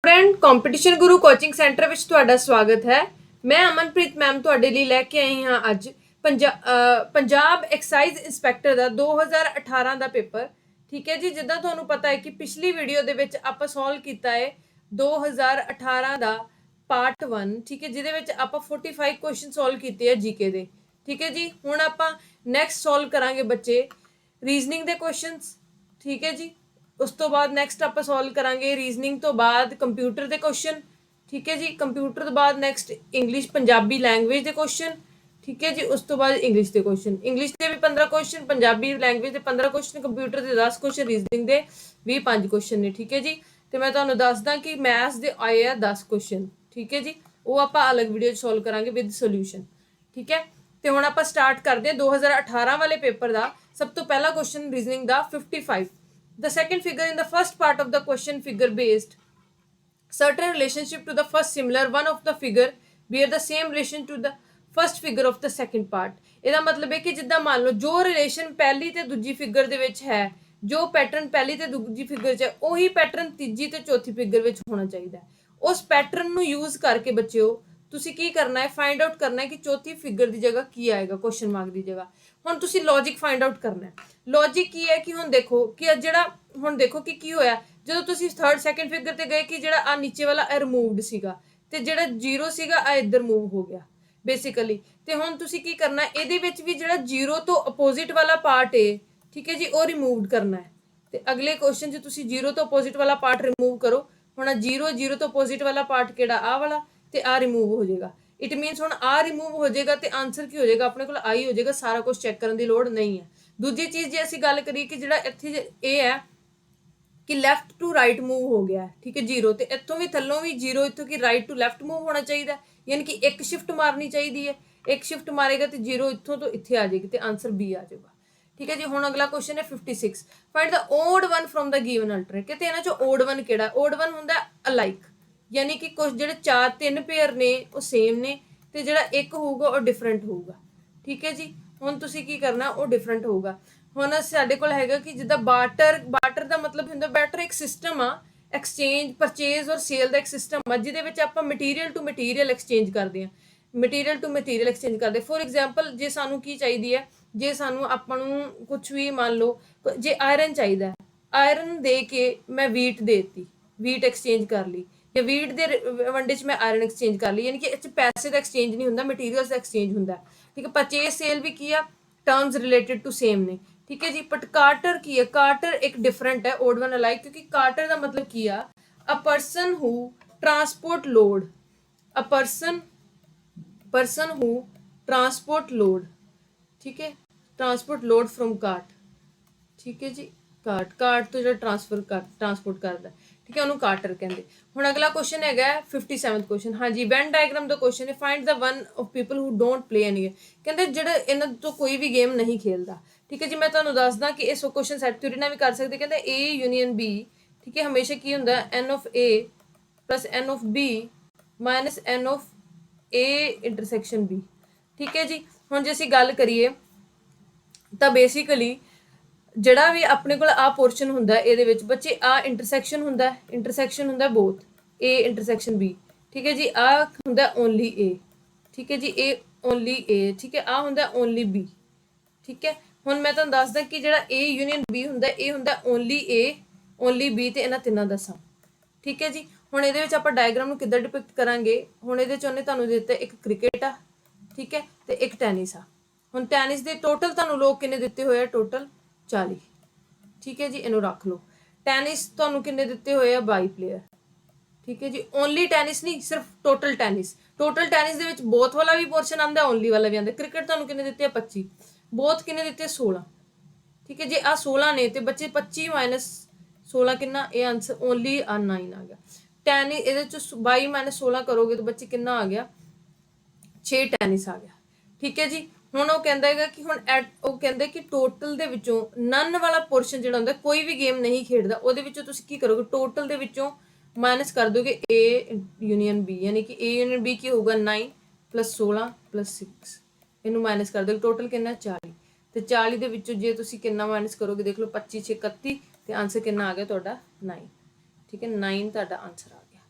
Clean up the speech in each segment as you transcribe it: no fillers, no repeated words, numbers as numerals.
Friend competition Guru coaching centre which तुहाडा स्वागत है। मैं अमनप्रीत मैम तुहाडे लई लैके आई हाँ अज पंजाब एक्साइज इंस्पैक्टर का 2018 का पेपर। ठीक है जी, जिद्दां तुहानूं पता है कि पिछली वीडियो दे विच आपां सॉल्व कीता है 2018 का पार्ट 1। ठीक है, जिहदे विच आपां 45 क्वेश्चन सॉल्व कीते हैं जीके दे। ठीक है जी, हुण आपां नैक्सट सॉल्व करांगे बच्चे रीजनिंग दे क्वेश्चनस। ठीक है जी, उस तो बाद नैक्सट आप सॉल्व करांगे रीजनिंग तो बाद कंप्यूटर के क्वेश्चन। ठीक है जी, कंप्यूटर तो बाद नैक्सट इंग्लिश पंजाबी लैंग्वेज के क्वेश्चन। ठीक है जी, उस तो बाद इंग्लिश के क्वेश्चन, इंग्लिश के भी 15 क्वेश्चन, पंजाबी लैंग्वेज के 15 क्वेश्चन, कंप्यूटर के 10 क्वेश्चन, रीजनिंग के भी 5 क्वेश्चन ने। ठीक है जी, तो मैं तुहानूं दसदा कि मैथ्स के आए आ 10 क्वेश्चन। ठीक है जी, वो आप अलग वीडियो सॉल्व करांगे विद सोल्यूशन। ठीक है, तो हुण आप स्टार्ट करते हैं 2018 वाले पेपर का। सब तो पहला क्वेश्चन रीजनिंग का 55। The second figure in the first part of the question figure based certain relationship to the first similar one of the figure bear the same relation to the first figure of the second part। ਇਹਦਾ मतलब है कि जिद्दां मान लो जो relation पहली ते दूजी figure दे विच है, जो पैटर्न पहली ते दूजी फिगर च है, ਉਹੀ पैटर्न तीजी ते चौथी फिगर विच होना चाहिए। उस पैटर्न ਨੂੰ यूज करके बच्चों ਤੁਸੀਂ ਕੀ ਕਰਨਾ है, फाइंड आउट करना है कि चौथी फिगर की जगह की आएगा क्वेश्चन मार्क की जगह। ਹੁਣ ਤੁਸੀਂ लॉजिक फाइंड आउट करना है। लॉजिक की है कि ਹੁਣ देखो कि ਜਿਹੜਾ ਹੁਣ देखो कि की होया ਜਦੋਂ ਤੁਸੀਂ थर्ड सैकेंड फिगर ਤੇ ਗਏ कि ਜਿਹੜਾ ਆ ਨੀਚੇ ਵਾਲਾ ਇਹ ਰਿਮੂਵਡ ਸੀਗਾ ਤੇ ਜਿਹੜਾ 0 ਸੀਗਾ ਆ ਇੱਧਰ मूव हो गया बेसिकली। ਤੇ ਹੁਣ ਤੁਸੀਂ ਕੀ ਕਰਨਾ ਹੈ, ਇਹਦੇ ਵਿੱਚ ਵੀ ਜਿਹੜਾ 0 ਤੋਂ ਅਪੋਜ਼ਿਟ ਵਾਲਾ ਪਾਰਟ ਹੈ, ਠੀਕ ਹੈ ਜੀ, ਉਹ ਰਿਮੂਵਡ ਕਰਨਾ ਹੈ। ਤੇ ਅਗਲੇ ਕੁਐਸਚਨ 'ਚ ਤੁਸੀਂ 0 ਤੋਂ ਅਪੋਜ਼ਿਟ ਵਾਲਾ ਪਾਰਟ ਰਿਮੂਵ ਕਰੋ। ਹੁਣ 0 ਤੋਂ ਅਪੋਜ਼ਿਟ ਵਾਲਾ ਪਾਰਟ ਕਿਹੜਾ ਆ ਵਾਲਾ, ਤੇ ਆ ਰਿਮੂਵ ਹੋ ਜਾਏਗਾ। इट मीनस हुण आ रिमूव हो जाएगा तो आंसर की हो जाएगा अपने को आई हो जाएगा। सारा कुछ चैक करने की लोड़ नहीं है। दूजी चीज़ जे असीं गल करिए कि जिहड़ा इत्थे ये है कि लैफ्ट टू राइट मूव हो गया है। ठीक है, 0 तो इत्थों भी थल्लों भी 0 इत्थों की राइट टू लैफ्ट मूव होना चाहिए, यानी कि एक शिफ्ट मारनी चाहिए है। एक शिफ्ट मारेगा तो 0 इत्थों तो इत्थे आ जाएगी तो आंसर बी आ जाएगा। ठीक है जी, हुण अगला क्वेश्चन है 56। Find the odd one from the given alternate. कहते इन्हां चों ओड वन किहड़ा? ओड वन हुंदा अलाइक, यानी कि कुछ जो 4-3 पेयर ने वो सेम ने, तो जो एक होगा वो डिफरेंट होगा। ठीक है जी, हुण तुसीं की करना वो डिफरेंट होगा। हुण साडे कोल हैगा कि जिद्दां बाटर, बाटर का मतलब हुंदा बैटर एक सिस्टम आ, एक्सचेंज परचेज और सेल का एक सिस्टम आ जिहदे विच आपां मटीरियल टू मटीरियल एक्सचेंज करदे हां। मटीरियल टू मटीरियल एक्सचेंज करदे। फॉर एग्जाम्पल जे सानूं की चाहिदी है, जे सानूं आपां नूं कुछ भी मान लो जे आयरन चाहिदा, आयरन दे के मैं वीट देती, वीट एक्सचेंज कर ली, या वीट के वंडे च मैं आयरन एक्सचेंज कर ली, यानी कि इस पैसे का एक्सचेंज नहीं होंदा, मटीरियल्स का एक्सचेंज होंदा। ठीक है, परचेज सेल भी की है, टर्म्स रिलेटेड टू सेम ने। ठीक है जी, बट कार्टर की है, कार्टर एक डिफरेंट है ओड वन अलाइक, क्योंकि कार्टर का मतलब किया a person who transport load, a person who transport load. ठीक है, ट्रांसपोर्ट लोड फ्रॉम कार्ट। ठीक है जी, कार्ट, कार्ट तो जो ट्रांसपोर्ट करता। ठीक है, उन्होंने कार्टर कहते। हुण अगला क्वेश्चन है 57 क्वेश्चन। हाँ जी, वैन डायग्राम का क्वेश्चन है। Find the one of people who don't play any game. कहते जिहड़ा इन्हां तो कोई भी गेम नहीं खेलता। ठीक है जी, मैं तुहानूं दसदा कि इस क्वेश्चन सैट थ्योरी नाल भी कर सकते। कहते ए यूनीअन बी, ठीक है, हमेशा की हुंदा n of A plus n of B minus n of A intersection B. ठीक है जी, हुण जे असीं गल करिए तो बेसिकली ਜਿਹੜਾ ਵੀ ਆਪਣੇ ਕੋਲ ਆ ਪੋਰਸ਼ਨ ਹੁੰਦਾ ਇਹਦੇ ਵਿੱਚ ਬੱਚੇ ਆ ਇੰਟਰਸੈਕਸ਼ਨ ਹੁੰਦਾ ਬੋਥ A ਇੰਟਰਸੈਕਸ਼ਨ B। ਠੀਕ ਹੈ ਜੀ, ਆ ਹੁੰਦਾ ਓਨਲੀ A। ਠੀਕ ਹੈ ਜੀ, ਇਹ ਓਨਲੀ A। ਠੀਕ ਹੈ, ਆ ਹੁੰਦਾ ਓਨਲੀ B। ਠੀਕ ਹੈ, ਹੁਣ ਮੈਂ ਤੁਹਾਨੂੰ ਦੱਸਦਾ ਕਿ ਜਿਹੜਾ A ਯੂਨੀਅਨ B ਹੁੰਦਾ ਇਹ ਹੁੰਦਾ ਓਨਲੀ A ਓਨਲੀ B ਤੇ ਇਹਨਾਂ ਤਿੰਨਾਂ ਦਾ ਸਮ। ਠੀਕ ਹੈ ਜੀ, ਹੁਣ ਇਹਦੇ ਵਿੱਚ ਆਪਾਂ ਡਾਇਗਰਾਮ ਨੂੰ ਕਿੱਦਾਂ ਡਿਪਿਕਟ ਕਰਾਂਗੇ। ਹੁਣ ਇਹਦੇ ਚ ਉਹਨੇ ਤੁਹਾਨੂੰ ਦਿੱਤਾ ਇੱਕ ਕ੍ਰਿਕਟ ਆ, ਠੀਕ ਹੈ, ਤੇ ਇੱਕ ਟੈਨਿਸ ਆ। ਹੁਣ ਟੈਨਿਸ ਦੇ ਟੋਟਲ ਤੁਹਾਨੂੰ ਲੋਕ ਕਿੰਨੇ ਦਿੱਤੇ ਹੋਏ ਆ? ਟੋਟਲ 40। ठीक है जी, इनू रख लो। टैनिस तुहानू किन्ने दिते हुए आ? 22 प्लेयर। ठीक है जी, ओनली टैनिस नहीं, सिर्फ total tennis. Total tennis they which both वाला भी पोर्शन आंदा, ओनली वाला भी आंदा। क्रिकेट तुहानू किन्ने दिते आ? 25। बोथ किन्ने दिते? 16। ठीक है जी, आ 16 ने ते बच्चे 25 माइनस 16 किन्ना? ये आंसर ओनली 9 आ गया। टैनिस इहदे च 22 माइनस 16 करोगे तो बच्चे किन्ना आ गया? 6 टैनिस आ गया। ठीक है जी, ਹੁਣ ਉਹ ਕਹਿੰਦਾ ਹੈਗਾ ਕਿ ਹੁਣ ਉਹ ਕਹਿੰਦੇ ਕਿ ਟੋਟਲ ਦੇ ਵਿੱਚੋਂ ਨਨ ਵਾਲਾ ਪੋਰਸ਼ਨ ਜਿਹੜਾ ਹੁੰਦਾ, ਕੋਈ ਵੀ ਗੇਮ ਨਹੀਂ ਖੇਡਦਾ, ਉਹਦੇ ਵਿੱਚੋਂ ਤੁਸੀਂ ਕੀ ਕਰੋਗੇ? ਟੋਟਲ ਦੇ ਵਿੱਚੋਂ ਮਾਈਨਸ ਕਰ ਦੋਗੇ A ਯੂਨੀਅਨ B, ਯਾਨੀ ਕਿ A ਯੂਨੀਅਨ B ਕੀ ਹੋਊਗਾ? 9 + 16 + 6। ਇਹਨੂੰ ਮਾਈਨਸ ਕਰ ਦੋਗੇ, ਟੋਟਲ ਕਿੰਨਾ? 40। ਤੇ 40 ਦੇ ਵਿੱਚੋਂ ਜੇ ਤੁਸੀਂ ਕਿੰਨਾ ਮਾਈਨਸ ਕਰੋਗੇ, ਦੇਖ ਲਓ 25 6 31 ਤੇ ਆਨਸਰ ਕਿੰਨਾ ਆ ਗਿਆ ਤੁਹਾਡਾ? 9। ਠੀਕ ਹੈ, 9 ਤੁਹਾਡਾ ਆਨਸਰ ਆ ਗਿਆ।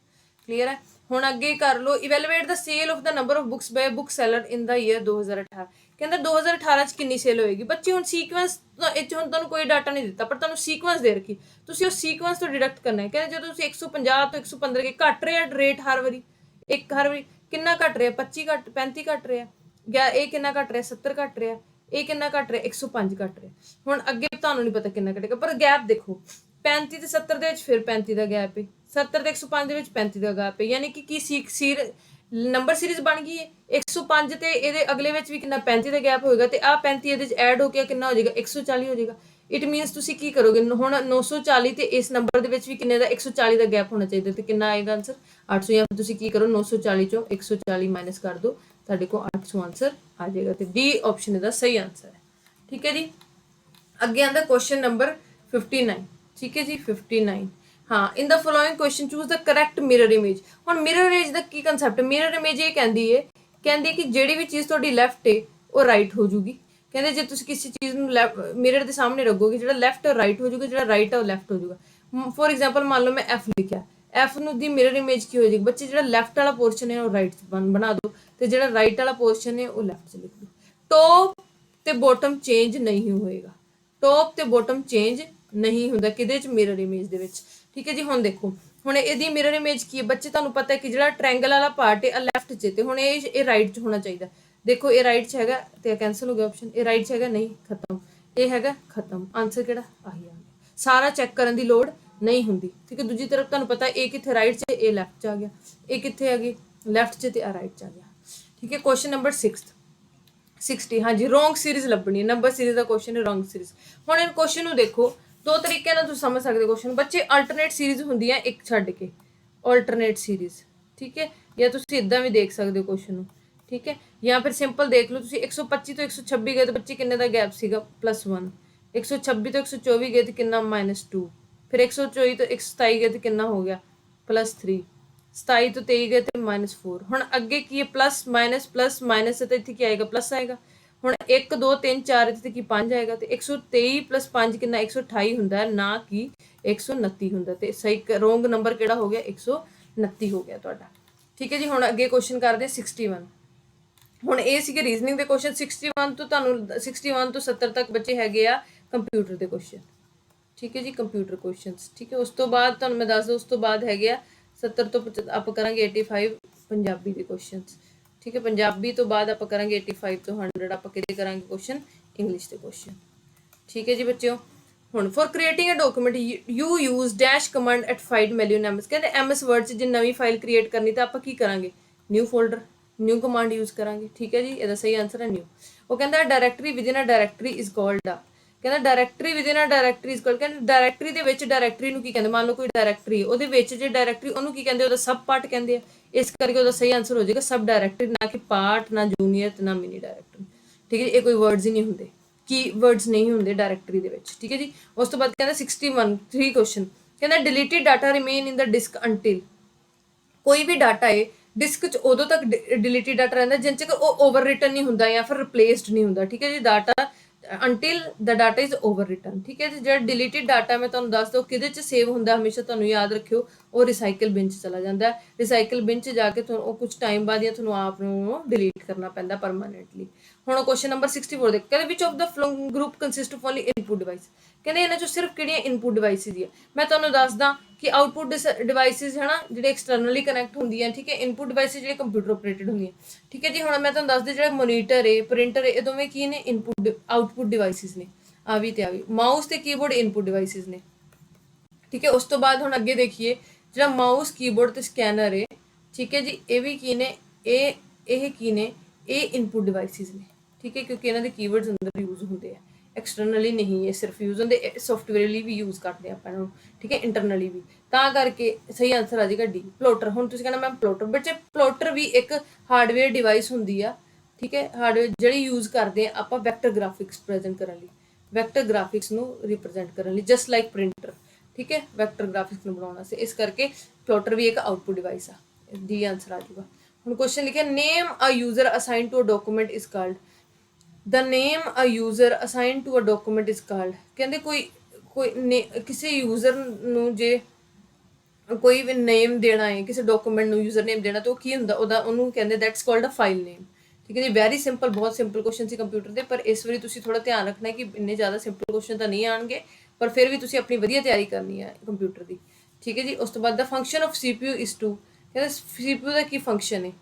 क्लीयर है। ਹੁਣ ਅੱਗੇ ਕਰ ਲਓ, evaluate the sale of the number of books by book seller in the year 2018। ਕਹਿੰਦਾ 2018 ਚ ਕਿੰਨੀ ਸੇਲ ਹੋਏਗੀ। ਬੱਚੇ ਹੁਣ ਸੀਕੁਐਂਸ ਇਹ 'ਚ ਹੁਣ ਤੁਹਾਨੂੰ ਕੋਈ ਡਾਟਾ ਨਹੀਂ ਦਿੱਤਾ, ਪਰ ਤੁਹਾਨੂੰ ਸੀਕੁਐਂਸ ਦੇ ਰੱਖੀ, ਤੁਸੀਂ ਉਸ ਸੀਕੁਐਂਸ ਤੋਂ ਡਿਡਕਟ ਕਰਨਾ ਹੈ। ਕਹਿੰਦੇ ਜਦੋਂ ਤੁਸੀਂ 150 ਤੋਂ 115 ਕੇ ਘੱਟ ਰਿਹਾ ਰੇਟ ਹਰ ਵਾਰੀ, ਹਰ ਵਾਰੀ ਕਿੰਨਾ ਘੱਟ ਰਿਹਾ, 25 ਘੱਟ, 35 ਘੱਟ ਰਿਹਾ, ਇਹ ਕਿੰਨਾ ਘੱਟ ਰਿਹਾ, 70 ਘੱਟ ਰਿਹਾ, ਇਹ ਕਿੰਨਾ ਘੱਟ ਰਿਹਾ, 105 ਘੱਟ ਰਿਹਾ। ਹੁਣ ਅੱਗੇ ਤੁਹਾਨੂੰ ਨਹੀਂ ਪਤਾ ਕਿੰਨਾ ਘਟੇਗਾ, ਪਰ ਗੈਪ ਦੇਖੋ 35 ਤੇ 70 ਦੇ ਵਿੱਚ ਫਿਰ 35 ਦਾ ਗੈਪ ਹੈ, 70 ਤੇ 105 ਦੇ ਵਿੱਚ 35 ਦਾ ਗੈਪ ਹੈ, ਯਾਨੀ ਕਿ ਕੀ ਨੰਬਰ ਸੀਰੀਜ਼ ਬਣ ਗਈ ਹੈ। 105 ਤੇ ਇਹਦੇ ਅਗਲੇ ਵਿੱਚ ਵੀ ਕਿੰਨਾ 35 ਦਾ ਗੈਪ ਹੋਏਗਾ, ਤੇ ਆਹ 35 ਇਹਦੇ 'ਚ ਐਡ ਹੋ ਕੇ ਕਿੰਨਾ ਹੋ ਜਾਏਗਾ 140 ਹੋ ਜਾਏਗਾ। ਇਟ ਮੀਨਸ ਤੁਸੀਂ ਕੀ ਕਰੋਗੇ ਹੁਣ 940 ਤੇ ਇਸ ਨੰਬਰ ਦੇ ਵਿੱਚ ਵੀ ਕਿੰਨੇ ਦਾ 140 ਦਾ ਗੈਪ ਹੋਣਾ ਚਾਹੀਦਾ, ਤੇ ਕਿੰਨਾ ਆਏਗਾ ਆਨਸਰ 800। ਜਾਂ ਤੁਸੀਂ ਕੀ ਕਰੋ 940 ਚੋਂ 140 ਮਾਈਨਸ ਕਰ ਦਿਓ, ਤੁਹਾਡੇ ਕੋਲ 800 ਆਨਸਰ ਆ ਜਾਏਗਾ, ਤੇ ਡੀ ਆਪਸ਼ਨ ਇਹਦਾ ਸਹੀ ਆਨਸਰ ਹੈ। ਠੀਕ ਹੈ ਜੀ। ਅੱਗੇ ਆਂਦਾ ਕੁਐਸਚਨ ਨੰਬਰ 59। ਠੀਕ ਹੈ ਜੀ 59। ਹਾਂ, in the following question choose the correct mirror image. ਹੁਣ ਮਿਰਰ ਇਮੇਜ ਦਾ ਕੀ ਕਨਸੈਪਟ ਹੈ। ਮਿਰਰ ਇਮੇਜ ਇਹ ਕਹਿੰਦੀ ਹੈ ਕਿ ਜਿਹੜੀ ਵੀ ਚੀਜ਼ ਤੁਹਾਡੀ ਲੈਫਟ ਹੈ ਉਹ ਰਾਈਟ ਹੋ ਜੂਗੀ। ਕਹਿੰਦੇ ਜੇ ਤੁਸੀਂ ਕਿਸੇ ਚੀਜ਼ ਨੂੰ ਮਿਰਰ ਦੇ ਸਾਹਮਣੇ ਰੱਖੋਗੇ, ਜਿਹੜਾ ਲੈਫਟ ਹੈ ਰਾਈਟ ਹੋ ਜੂਗਾ, ਜਿਹੜਾ ਰਾਈਟ ਹੈ ਉਹ ਲੈਫਟ ਹੋ ਜੂਗਾ। ਫੋਰ ਐਗਜ਼ਾਮਪਲ ਮੰਨ ਲਓ ਮੈਂ ਐਫ ਲਿਖਿਆ, ਐਫ ਨੂੰ ਦੀ ਮਿਰਰ ਇਮੇਜ ਕੀ ਹੋ ਜਾਏਗੀ ਬੱਚੇ, ਜਿਹੜਾ ਲੈਫਟ ਵਾਲਾ ਪੋਰਸ਼ਨ ਹੈ ਉਹ ਰਾਈਟ 'ਚ ਬਣਾ ਦਿਓ, ਤੇ ਜਿਹੜਾ ਰਾਈਟ ਵਾਲਾ ਪੋਰਸ਼ਨ ਹੈ ਉਹ ਲੈਫਟ 'ਚ ਲਿਖ ਦਿਓ। ਟੋਪ ਤੇ ਬੋਟਮ ਚੇਂਜ ਨਹੀਂ ਹੋਏਗਾ, ਟੋਪ ਤੇ ਬੋਟਮ ਚੇਂਜ ਨਹੀਂ ਹੁੰਦਾ ਕਿਹਦੇ 'ਚ, ਮਿਰਰ ਇਮੇਜ ਦੇ ਵਿੱਚ। ਠੀਕ ਹੈ ਜੀ। ਹੁਣ ਦੇਖੋ, ਹੁਣ ਇਹਦੀ ਮਿਰਰ ਇਮੇਜ ਕੀ ਹੈ ਬੱਚੇ, ਤੁਹਾਨੂੰ ਪਤਾ ਹੈ ਕਿ ਜਿਹੜਾ ਟ੍ਰਾਇੰਗਲ ਵਾਲਾ ਪਾਰਟ ਹੈ ਲੈਫਟ 'ਚ, ਤੇ ਹੁਣ ਇਹ ਰਾਈਟ 'ਚ ਹੋਣਾ ਚਾਹੀਦਾ। ਦੇਖੋ ਇਹ ਰਾਈਟ 'ਚ ਹੈਗਾ ਤੇ ਕੈਂਸਲ ਹੋ ਗਿਆ ਆਪਸ਼ਨ, ਇਹ ਰਾਈਟ 'ਚ ਹੈਗਾ ਨਹੀਂ, ਖਤਮ, ਇਹ ਹੈਗਾ ਖਤਮ। ਆਨਸਰ ਕਿਹੜਾ ਆਹੀ ਆ ਗਿਆ, ਸਾਰਾ ਚੈੱਕ ਕਰਨ ਦੀ ਲੋੜ ਨਹੀਂ ਹੁੰਦੀ। ਠੀਕ ਹੈ। ਦੂਜੀ ਤਰਫ ਤੁਹਾਨੂੰ ਪਤਾ ਇਹ ਕਿੱਥੇ ਰਾਈਟ 'ਚ, ਇਹ ਲੈਫਟ 'ਚ ਆ ਗਿਆ, ਇਹ ਕਿੱਥੇ ਹੈਗੀ ਲੈਫਟ 'ਚ, ਤੇ ਆ ਰਾਈਟ 'ਚ ਆ ਗਿਆ। ਠੀਕ ਹੈ। Question number 60। ਹਾਂਜੀ, ਰੋਂਗ ਸੀਰੀਜ਼ ਲੱਭਣੀ ਹੈ, ਨੰਬਰ ਸੀਰੀਜ਼ ਦਾ ਕੁਐਸਚਨ ਹੈ, ਰੋਂਗ ਸੀਰੀਜ਼। ਹੁਣ ਇਹ ਕੁਐਸਚਨ ਨੂੰ ਦੇਖੋ, ਦੋ ਤਰੀਕੇ ਨਾਲ ਤੁਸੀਂ ਸਮਝ ਸਕਦੇ ਹੋ ਕੁਐਸਚਨ ਬੱਚੇ। ਅਲਟਰਨੇਟ ਸੀਰੀਜ਼ ਹੁੰਦੀ ਹੈ ਇੱਕ ਛੱਡ ਕੇ, ਅਲਟਰਨੇਟ ਸੀਰੀਜ਼। ਠੀਕ ਹੈ। ਜਾਂ ਤੁਸੀਂ ਇਦਾਂ ਵੀ ਦੇਖ ਸਕਦੇ ਹੋ ਕੁਐਸਚਨ ਨੂੰ। ਠੀਕ ਹੈ। ਜਾਂ ਫਿਰ ਸਿੰਪਲ ਦੇਖ ਲਓ ਤੁਸੀਂ, 125 ਤੋਂ 126 ਗਏ ਤਾਂ ਬੱਚੇ ਕਿੰਨੇ ਦਾ ਗੈਪ ਸੀਗਾ +1, 126 ਤੋਂ 124 ਗਏ ਤੇ ਕਿੰਨਾ -2, ਫਿਰ 124 ਤੋਂ 127 ਗਏ ਤੇ ਕਿੰਨਾ ਹੋ ਗਿਆ +3, 27 ਤੋਂ 23 ਗਏ ਤੇ -4। ਹੁਣ ਅੱਗੇ ਕੀ ਹੈ ਪਲੱਸ ਮਾਈਨਸ ਤੇ ਇੱਥੇ ਕੀ ਆਏਗਾ ਪਲੱਸ ਆਏਗਾ। ਹੁਣ 1 2 3 4 ਇੱਥੇ ਕੀ 5 ਆਏਗਾ, ਤੇ 123 + 5 ਕਿੰਨਾ 128 ਹੁੰਦਾ ਹੈ, ਨਾ ਕਿ 129 ਹੁੰਦਾ। ਤੇ ਸਹੀ ਰੋਂਗ ਨੰਬਰ ਕਿਹੜਾ ਹੋ ਗਿਆ 129 ਹੋ ਗਿਆ ਤੁਹਾਡਾ। ਠੀਕ ਹੈ ਜੀ। ਹੁਣ ਅੱਗੇ ਕੁਐਸਚਨ ਕਰਦੇ 61। ਹੁਣ ਇਹ ਸੀਗੇ ਰੀਜ਼ਨਿੰਗ ਦੇ ਕੁਐਸਚਨ। 61 ਤੋਂ ਤੁਹਾਨੂੰ 61 ਤੋਂ 70 ਤੱਕ ਬੱਚੇ ਹੈਗੇ ਆ ਕੰਪਿਊਟਰ ਦੇ ਕੁਐਸਚਨ। ਠੀਕ ਹੈ ਜੀ, ਕੰਪਿਊਟਰ ਕੁਐਸਚਨਸ। ਠੀਕ ਹੈ। ਉਸ ਤੋਂ ਬਾਅਦ ਤੁਹਾਨੂੰ ਮੈਂ ਦੱਸ ਦਊਂ, ਉਸ ਤੋਂ ਬਾਅਦ ਹੈਗੇ ਆ 70 ਤੋਂ ਆਪਾਂ ਕਰਾਂਗੇ 85 ਪੰਜਾਬੀ ਦੇ ਕੁਐਸਚਨਸ। ਠੀਕ ਹੈ। ਪੰਜਾਬੀ ਤੋਂ ਬਾਅਦ ਆਪਾਂ ਕਰਾਂਗੇ 85 ਤੋਂ 100 ਆਪਾਂ ਕਿਹਦੇ ਕਰਾਂਗੇ ਕੁਐਸਚਨ, ਇੰਗਲਿਸ਼ ਦੇ ਕੁਐਸਚਨ। ਠੀਕ ਹੈ ਜੀ ਬੱਚਿਓ। ਹੁਣ for creating a document you use dash command at 5 million MS. ਕਹਿੰਦੇ ਐਮਐਸ ਵਰਡ 'ਚ ਜੇ ਨਵੀਂ ਫਾਈਲ ਕ੍ਰੀਏਟ ਕਰਨੀ ਤਾਂ ਆਪਾਂ ਕੀ ਕਰਾਂਗੇ, new folder, new command use ਕਰਾਂਗੇ। ਠੀਕ ਹੈ ਜੀ। ਇਹਦਾ ਸਹੀ ਆਨਸਰ ਹੈ ਨਿਊ। ਉਹ ਕਹਿੰਦਾ directory within a directory is called ਆ। ਕਹਿੰਦਾ directory within a directory is called. ਕਹਿੰਦੇ ਡਾਇਰੈਕਟਰੀ ਦੇ ਵਿੱਚ ਡਾਇਰੈਕਟਰੀ ਨੂੰ ਕੀ ਕਹਿੰਦੇ, ਮੰਨ ਲਓ ਕੋਈ ਡਾਇਰੈਕਟਰੀ ਉਹਦੇ ਵਿੱਚ ਜੇ ਡਾਇਰੈਕਟਰੀ ਉਹਨੂੰ ਕੀ ਕਹਿੰਦੇ, ਉਹਦਾ ਸਬ ਪਾਰਟ ਕਹਿੰਦੇ ਆ। ਇਸ ਕਰਕੇ ਉਹਦਾ ਸਹੀ ਆਨਸਰ ਹੋ ਜਾਏਗਾ ਸਬ ਡਾਇਰੈਕਟਰੀ, ਨਾ ਕਿ ਪਾਰਟ, ਨਾ ਜੂਨੀਅਰ ਤੇ ਨਾ ਮਿਨੀ ਡਾਇਰੈਕਟਰੀ। ਠੀਕ ਹੈ ਜੀ। ਇਹ ਕੋਈ ਵਰਡਸ ਹੀ ਨਹੀਂ ਹੁੰਦੇ, ਕੀ ਵਰਡਸ ਨਹੀਂ ਹੁੰਦੇ ਡਾਇਰੈਕਟਰੀ ਦੇ ਵਿੱਚ। ਠੀਕ ਹੈ ਜੀ। ਉਸ ਤੋਂ ਬਾਅਦ ਕਹਿੰਦਾ 61 3 ਕੁਐਸਚਨ। ਕਹਿੰਦਾ deleted data remain in the disk until. ਕੋਈ ਵੀ ਡਾਟਾ ਹੈ ਡਿਸਕ 'ਚ ਉਦੋਂ ਤੱਕ ਡਿਲੀਟਡ ਡਾਟਾ ਰਹਿੰਦਾ ਜਿੰਨ ਚਿਰ ਉਹ ਓਵਰ ਰਿਟਨ ਨਹੀਂ ਹੁੰਦਾ ਜਾਂ ਫਿਰ ਰਿਪਲੇਸਡ ਨਹੀਂ ਹੁੰਦਾ। ਠੀਕ ਹੈ ਜੀ। Data until the data is over written. ਠੀਕ ਹੈ ਜੀ। ਜਿਹੜਾ ਡਿਲੀਟਡ ਡਾਟਾ ਮੈਂ ਤੁਹਾਨੂੰ ਦੱਸ ਦਊਂ ਕਿਹਦੇ 'ਚ ਸੇਵ ਹੁੰਦਾ, ਹਮੇਸ਼ਾ ਤੁਹਾਨੂੰ ਯਾਦ ਰੱਖਿਓ, ਉਹ ਰਿਸਾਈਕਲ ਬਿਨ 'ਚ ਚਲਾ ਜਾਂਦਾ। ਰਿਸਾਈਕਲ ਬਿਨ 'ਚ ਜਾ ਕੇ ਤੁਹਾਨੂੰ ਉਹ ਕੁਝ ਟਾਈਮ ਬਾਅਦ ਜਾਂ ਤੁਹਾਨੂੰ ਆਪ ਨੂੰ ਡਿਲੀਟ ਕਰਨਾ ਪੈਂਦਾ ਪਰਮਾਨੈਂਟਲੀ। ਹੁਣ ਕੁਐਸਚਨ ਨੰਬਰ 64 ਦੇਖੋ, ਕਹਿੰਦੇ which of the following group consist of only input device. ਕਹਿੰਦੇ ਇਹਨਾਂ 'ਚੋਂ ਸਿਰਫ ਕਿਹੜੀਆਂ ਇਨਪੁਟ ਡਿਵਾਈਸਿਸ ਹੀ ਆ। ਮੈਂ ਤੁਹਾਨੂੰ ਦੱਸਦਾ ਕਿ ਆਊਟਪੁੱਟ ਡਿਵਾਈਸਿਸ ਹੈ ਨਾ ਜਿਹੜੇ ਐਕਸਟਰਨਲੀ ਕਨੈਕਟ ਹੁੰਦੀਆਂ। ਠੀਕ ਹੈ। ਇਨਪੁਟ ਡਿਵਾਈਸਿਸ ਜਿਹੜੇ ਕੰਪਿਊਟਰ ਆਪਰੇਟਡ ਹੁੰਦੀਆਂ। ਠੀਕ ਹੈ ਜੀ। ਹੁਣ ਮੈਂ ਤੁਹਾਨੂੰ ਦੱਸਦੀ ਜਿਹੜਾ ਮੋਨੀਟਰ ਹੈ, ਪ੍ਰਿੰਟਰ ਹੈ, ਇਹ ਦੋਵੇਂ ਕੀ ਨੇ ਇਨਪੁਟ ਆਊਟਪੁੱਟ ਡਿਵਾਈਸਿਸ ਨੇ। ਆ ਵੀ ਤੇ ਆ ਵੀ ਮਾਊਸ ਤੇ ਕੀਬੋਰਡ ਇਨਪੁਟ ਡਿਵਾਈਸਿਸ ਨੇ। ਠੀਕ ਹੈ। ਉਸ ਤੋਂ ਬਾਅਦ ਹੁਣ ਅੱਗੇ ਦੇਖੀਏ ਜਿਹੜਾ ਮਾਊਸ ਕੀਬੋਰਡ ਤੇ ਸਕੈਨਰ ਹੈ। ਠੀਕ ਹੈ ਜੀ। ਇਹ ਵੀ ਕੀ ਨੇ, ਇਹ ਕੀ ਨੇ, ਇਹ ਇਨਪੁਟ ਡਿਵਾਈਸਿਸ ਨੇ। ਠੀਕ ਹੈ। ਕਿਉਂਕਿ ਇਹਨਾਂ ਦੇ ਕੀਵਰਡਸ ਅੰਦਰ ਯੂਜ਼ ਹੁੰਦੇ ਆ, ਐਕਸਟਰਨਲੀ ਨਹੀਂ ਇਹ ਸਿਰਫ ਯੂਜ਼ ਹੁੰਦੇ, ਸੌਫਟਵੇਅਰ ਲਈ ਵੀ ਯੂਜ਼ ਕਰਦੇ ਆਪਾਂ ਇਹਨਾਂ ਨੂੰ। ਠੀਕ ਹੈ। ਇੰਟਰਨਲੀ ਵੀ, ਤਾਂ ਕਰਕੇ ਸਹੀ ਆਨਸਰ ਆ ਜਾਏਗਾ ਡੀ ਪਲੋਟਰ। ਹੁਣ ਤੁਸੀਂ ਕਹਿੰਦਾ ਮੈਮ ਪਲੋਟਰ, ਬੱਚੇ ਪਲੋਟਰ ਵੀ ਇੱਕ ਹਾਰਡਵੇਅਰ ਡਿਵਾਈਸ ਹੁੰਦੀ ਆ। ਠੀਕ ਹੈ। ਹਾਰਡਵੇਅਰ ਜਿਹੜੀ ਯੂਜ਼ ਕਰਦੇ ਆ ਆਪਾਂ ਵੈਕਟਰ ਗ੍ਰਾਫਿਕਸ ਪ੍ਰੈਜ਼ੈਂਟ ਕਰਨ ਲਈ, ਵੈਕਟਰ ਗ੍ਰਾਫਿਕਸ ਨੂੰ ਰਿਪਰੈਜ਼ੈਂਟ ਕਰਨ ਲਈ, ਜਸਟ ਲਾਈਕ ਪ੍ਰਿੰਟਰ। ਠੀਕ ਹੈ। ਵੈਕਟਰ ਗ੍ਰਾਫਿਕਸ ਨੂੰ ਬਣਾਉਣਾ ਸੀ, ਇਸ ਕਰਕੇ ਪਲੋਟਰ ਵੀ ਇੱਕ ਆਊਟਪੁੱਟ ਡਿਵਾਈਸ ਆ। ਡੀ ਆਨਸਰ ਆ ਜਾਊਗਾ। ਹੁਣ ਕੁਐਸਚਨ ਲਿਖਿਆ name a user assign to a document is called. The name a user assigned to a document is called। ਕਹਿੰਦੇ ਕੋਈ ਕਿਸੇ ਯੂਜ਼ਰ ਨੂੰ ਜੇ ਕੋਈ ਵੀ ਨੇਮ ਦੇਣਾ ਹੈ ਕਿਸੇ ਡਾਕੂਮੈਂਟ ਨੂੰ ਯੂਜ਼ਰ ਨੇਮ ਦੇਣਾ ਤਾਂ ਉਹ ਕੀ ਹੁੰਦਾ ਉਹਨੂੰ ਕਹਿੰਦੇ ਦੈਟਸ ਕਾਲਡ ਅ ਫਾਈਲ ਨੇਮ। ਠੀਕ ਹੈ ਜੀ, ਵੈਰੀ ਸਿੰਪਲ, ਬਹੁਤ ਸਿੰਪਲ ਕੁਐਸਚਨ ਸੀ ਕੰਪਿਊਟਰ ਦੇ, ਪਰ ਇਸ ਵਾਰੀ ਤੁਸੀਂ ਥੋੜਾ ਧਿਆਨ ਰੱਖਣਾ ਕਿ ਇੰਨੇ ਜ਼ਿਆਦਾ ਸਿੰਪਲ ਕੁਐਸਚਨ ਤਾਂ ਨਹੀਂ ਆਣਗੇ, ਪਰ ਫਿਰ ਵੀ ਤੁਸੀਂ ਆਪਣੀ ਵਧੀਆ ਤਿਆਰੀ ਕਰਨੀ ਹੈ ਕੰਪਿਊਟਰ ਦੀ। ਠੀਕ ਹੈ ਜੀ, ਉਸ ਤੋਂ ਬਾਅਦ the function of CPU is two, ਕਹਿੰਦੇ CPU ਦਾ ਕੀ ਫੰਕਸ਼ਨ ਹੈ।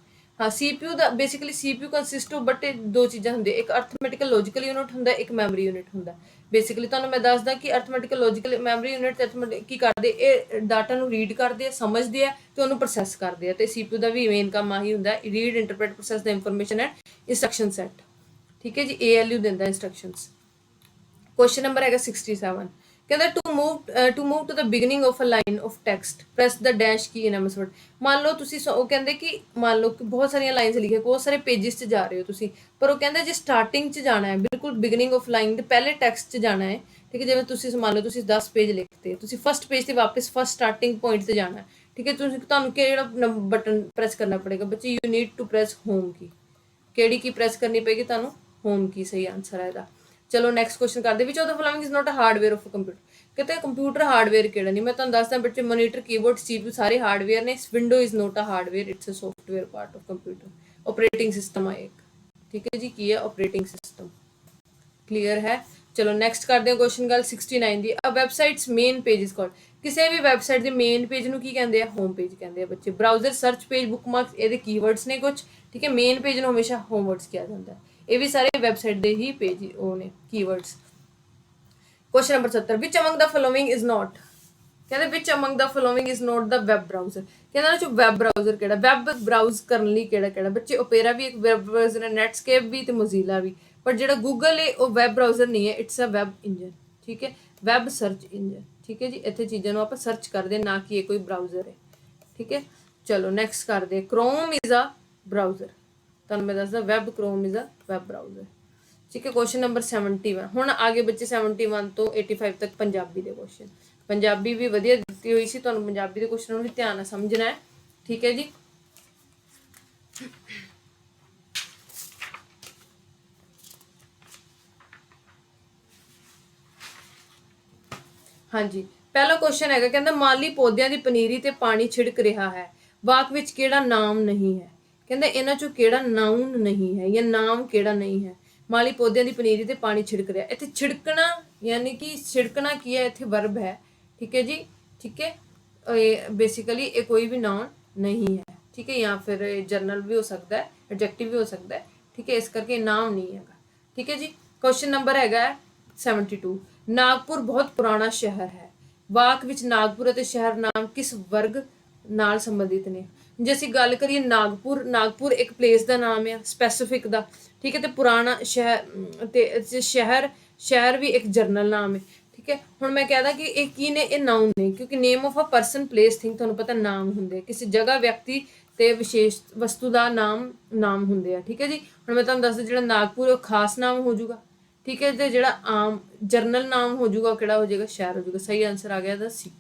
ਹਾਂ, CPU ਦਾ basically CPU consist of but ਦੋ ਚੀਜ਼ਾਂ ਹੁੰਦੀਆਂ, ਇੱਕ ਅਰਥਮੈਟਿਕਲ ਲੌਜੀਕਲ ਯੂਨਿਟ ਹੁੰਦਾ, ਇੱਕ ਮੈਮਰੀ ਯੂਨਿਟ ਹੁੰਦਾ। ਬੇਸਿਕਲੀ ਤੁਹਾਨੂੰ ਮੈਂ ਦੱਸਦਾ ਕਿ ਅਰਥਮੈਟਿਕਲ ਲੌਜੀਕਲ ਮੈਮਰੀ ਯੂਨਿਟ ਤੇ ਅਰਥਮੈਟਿਕ ਕੀ ਕਰਦੇ, ਇਹ ਡਾਟਾ ਨੂੰ ਰੀਡ ਕਰਦੇ ਆ, ਸਮਝਦੇ ਆ ਤੇ ਉਹਨੂੰ ਪ੍ਰੋਸੈਸ ਕਰਦੇ ਆ, ਤੇ CPU ਦਾ ਵੀ ਮੇਨ ਕੰਮ ਆਹੀ ਹੁੰਦਾ, read, interpret, process the information and instruction set. ਠੀਕ ਹੈ ਜੀ, ALU ਦਿੰਦਾ ਇੰਸਟਰਕਸ਼ਨਸ। ਕੁਐਸਚਨ ਨੰਬਰ ਹੈਗਾ 67, ਕਹਿੰਦਾ to move to the beginning of a line of text press the dash key in MS word. ਮੰਨ ਲਓ ਤੁਸੀਂ ਉਹ ਕਹਿੰਦੇ ਕਿ ਮੰਨ ਲਓ ਕਿ ਬਹੁਤ ਸਾਰੀਆਂ ਲਾਈਨਸ ਲਿਖੀਆਂ, ਬਹੁਤ ਸਾਰੇ ਪੇजेस 'ਚ ਜਾ ਰਹੇ ਹੋ ਤੁਸੀਂ, ਪਰ ਉਹ ਕਹਿੰਦੇ ਜੇ ਸਟਾਰਟਿੰਗ 'ਚ ਜਾਣਾ ਹੈ, ਬਿਲਕੁਲ ਬਿਗਨਿੰਗ ਆਫ ਲਾਈਨ ਦੇ ਪਹਿਲੇ ਟੈਕਸਟ 'ਚ ਜਾਣਾ ਹੈ। ਠੀਕ ਹੈ, ਜਿਵੇਂ ਤੁਸੀਂ ਮੰਨ ਲਓ ਤੁਸੀਂ 10 ਪੇਜ ਲਿਖਤੇ, ਤੁਸੀਂ ਫਸਟ ਪੇਜ ਤੇ ਵਾਪਸ ਫਸਟ ਸਟਾਰਟਿੰਗ ਪੁਆਇੰਟ ਤੇ ਜਾਣਾ ਹੈ। ਠੀਕ ਹੈ, ਤੁਹਾਨੂੰ ਕਿਹੜਾ ਬਟਨ ਪ੍ਰੈਸ ਕਰਨਾ ਪੜੇਗਾ ਬੱਚੇ, you need to press home key. ਕਿਹੜੀ ਕੀ ਪ੍ਰੈਸ ਕਰਨੀ ਪਏਗੀ ਤੁਹਾਨੂੰ, ਹੋਮ ਕੀ ਸਹੀ ਆਨਸਰ ਹੈ ਇਹਦਾ। ਚਲੋ ਨੈਕਸਟ ਕੁਐਸਚਨ ਕਰਦੇ, which of the following is not a hardware of a computer. ਕਹਿੰਦੇ ਕੰਪਿਊਟਰ ਹਾਰਡਵੇਅਰ ਕਿਹੜਾ ਨਹੀਂ, ਮੈਂ ਤੁਹਾਨੂੰ ਦੱਸਦਾ ਬੱਚੇ, ਮੋਨੀਟਰ, ਕੀਬੋਰਡ, CPU ਸਾਰੇ ਹਾਰਡਵੇਅਰ ਨੇ, window is not a hardware, it's a software part of computer. Operating system ਆ ਇੱਕ। ਠੀਕ ਹੈ ਜੀ, ਕੀ ਹੈ ਆਪਰੇਟਿੰਗ ਸਿਸਟਮ, ਕਲੀਅਰ ਹੈ। ਚਲੋ ਨੈਕਸਟ ਕਰਦੇ ਹਾਂ ਕੁਐਸਚਨ ਗੱਲ 69 ਦੀ, a websites main page is called. ਕਿਸੇ ਵੀ ਵੈਬਸਾਈਟ ਦੇ ਮੇਨ ਪੇਜ ਨੂੰ ਕੀ ਕਹਿੰਦੇ ਆ, ਹੋਮ ਪੇਜ ਕਹਿੰਦੇ ਆ ਬੱਚੇ। ਬਰਾਊਜ਼ਰ, ਸਰਚ ਪੇਜ, ਬੁੱਕਮਾਰਕਸ ਇਹਦੇ ਕੀਵਰਡਸ ਨੇ ਕੁਝ। ਠੀਕ ਹੈ, ਮੇਨ ਪੇਜ ਨੂੰ ਹਮੇਸ਼ਾ ਹੋਮਵਰਡਸ ਕਿਹਾ ਜਾਂਦਾ ਹੈ, ਇਹ ਵੀ ਸਾਰੇ ਵੈਬਸਾਈਟ ਦੇ ਹੀ ਪੇਜ ਉਹ ਨੇ ਕੀਵਰਡਸ। ਕੁਐਸਚਨ ਨੰਬਰ 70, ਵਿਚ among the following is not, ਕਹਿੰਦੇ ਵਿਚ among the following is not the web browser. ਕਹਿੰਦਾ ਨਾ ਵੈਬ ਬਰਾਊਜ਼ਰ ਕਿਹੜਾ, ਵੈਬ ਬਰਾਊਜ਼ ਕਰਨ ਲਈ ਕਿਹੜਾ ਕਿਹੜਾ ਬੱਚੇ, ਓਪੇਰਾ ਵੀ ਇੱਕ ਵੈਬ ਬਰਾਊਜ਼ਰ ਹੈ, ਨੈਟਸਕੇਪ ਵੀ ਤੇ ਮੋਜ਼ੀਲਾ ਵੀ, ਪਰ ਜਿਹੜਾ ਗੂਗਲ ਹੈ ਉਹ ਵੈਬ ਬਰਾਊਜ਼ਰ ਨਹੀਂ ਹੈ, ਇਟਸ ਅ ਵੈਬ ਇੰਜਨ। ਠੀਕ ਹੈ, ਵੈਬ ਸਰਚ ਇੰਜਨ। ਠੀਕ ਹੈ ਜੀ, ਇੱਥੇ ਚੀਜ਼ਾਂ ਨੂੰ ਆਪਾਂ ਸਰਚ ਕਰਦੇ, ਨਾ ਕਿ ਇਹ ਕੋਈ ਬਰਾਊਜ਼ਰ ਹੈ। ਠੀਕ ਹੈ, ਚਲੋ ਨੈਕਸਟ ਕਰਦੇ, ਕ੍ਰੋਮ ਇਜ਼ ਅ ਬਰਾਊਜ਼ਰ, ਤੁਹਾਨੂੰ ਮੈਂ ਦੱਸਦਾ web Chrome is a web browser. ਠੀਕ ਹੈ, ਕੁਐਸਚਨ ਨੰਬਰ 71, ਹੁਣ ਆਗੇ ਬੱਚੇ 71 ਤੋਂ 85 ਤੱਕ ਪੰਜਾਬੀ ਦੇ ਕੁਐਸਚਨ। ਪੰਜਾਬੀ ਵੀ ਵਧੀਆ ਦਿੱਤੀ ਹੋਈ ਸੀ, ਤੁਹਾਨੂੰ ਪੰਜਾਬੀ ਦੇ ਕੁਐਸਚਨ ਨੂੰ ਵੀ ਧਿਆਨ ਨਾਲ ਸਮਝਣਾ ਹੈ। ਠੀਕ ਹੈ ਜੀ, ਹਾਂਜੀ ਪਹਿਲਾ ਕੁਐਸਚਨ ਹੈਗਾ, ਕਹਿੰਦਾ ਮਾਲੀ ਪੌਦਿਆਂ ਦੀ ਪਨੀਰੀ ਤੇ ਪਾਣੀ ਛਿੜਕ ਰਿਹਾ ਹੈ, ਵਾਕ ਵਿੱਚ ਕਿਹੜਾ ਨਾਮ ਨਹੀਂ ਹੈ। ਕਹਿੰਦਾ ਇਹਨਾਂ ਚੋਂ ਕਿਹੜਾ ਨਾਉਨ ਨਹੀਂ ਹੈ, ਜਾਂ ਨਾਮ ਕਿਹੜਾ ਨਹੀਂ ਹੈ। ਮਾਲੀ ਪੌਦਿਆਂ ਦੀ ਪਨੀਰੀ ਤੇ ਪਾਣੀ ਛਿੜਕ ਰਿਹਾ, ਇੱਥੇ ਛਿੜਕਣਾ ਯਾਨੀ ਕਿ ਛਿੜਕਣਾ ਕੀ ਹੈ, ਇੱਥੇ ਵਰਬ ਹੈ। ਠੀਕ ਹੈ ਜੀ, ਠੀਕ ਹੈ, ਬੇਸਿਕਲੀ ਇਹ ਕੋਈ ਵੀ ਨਾਉਨ ਨਹੀਂ ਹੈ। ਠੀਕ ਹੈ, ਜਾਂ ਫਿਰ ਜਰਨਲ ਵੀ ਹੋ ਸਕਦਾ ਹੈ, ਐਡਜੈਕਟਿਵ ਵੀ ਹੋ ਸਕਦਾ ਹੈ। ਠੀਕ ਹੈ, ਇਸ ਕਰਕੇ ਨਾਮ ਨਹੀਂ ਹੈਗਾ। ਠੀਕ ਹੈ ਜੀ, ਕੁਐਸਚਨ ਨੰਬਰ ਹੈਗਾ 72, ਨਾਗਪੁਰ ਬਹੁਤ ਪੁਰਾਣਾ ਸ਼ਹਿਰ ਹੈ, ਵਾਕ ਵਿੱਚ ਨਾਗਪੁਰ ਅਤੇ ਸ਼ਹਿਰ ਨਾਮ ਕਿਸ ਵਰਗ ਨਾਲ ਸੰਬੰਧਿਤ ਨੇ। ਜੇ ਅਸੀਂ ਗੱਲ ਕਰੀਏ ਨਾਗਪੁਰ, ਨਾਗਪੁਰ ਇੱਕ ਪਲੇਸ ਦਾ ਨਾਮ ਹੈ ਸਪੈਸੀਫਿਕ ਦਾ। ਠੀਕ ਹੈ, ਤੇ ਪੁਰਾਣਾ ਸ਼ਹਿਰ ਤੇ ਸ਼ਹਿਰ ਵੀ ਇੱਕ ਜਰਨਲ ਨਾਮ ਹੈ। ਠੀਕ ਹੈ, ਹੁਣ ਮੈਂ ਕਹਿਦਾ ਕਿ ਇਹ ਕੀ ਨੇ, ਇਹ ਨਾਉਨ ਨੇ, ਕਿਉਂਕਿ name of a person, place, thing ਤੁਹਾਨੂੰ ਪਤਾ ਨਾਮ ਹੁੰਦੇ, ਕਿਸੇ ਜਗ੍ਹਾ, ਵਿਅਕਤੀ ਤੇ ਵਿਸ਼ੇਸ਼ ਵਸਤੂ ਦਾ ਨਾਮ ਹੁੰਦੇ ਆ। ਠੀਕ ਹੈ ਜੀ, ਹੁਣ ਮੈਂ ਤੁਹਾਨੂੰ ਦੱਸਦਾ ਜਿਹੜਾ ਨਾਗਪੁਰ ਉਹ ਖਾਸ ਨਾਮ ਹੋ ਜਾਊਗਾ। ਠੀਕ ਹੈ, ਤੇ ਜਿਹੜਾ ਆਮ ਜਰਨਲ ਨਾਮ ਹੋ ਜਾਊਗਾ ਉਹ ਕਿਹੜਾ ਹੋ ਜਾਏਗਾ, ਸ਼ਹਿਰ ਹੋ ਜਾਊਗਾ। ਸਹੀ ਆਨਸਰ ਆ ਗਿਆ ਇਹਦਾ ਸੀ।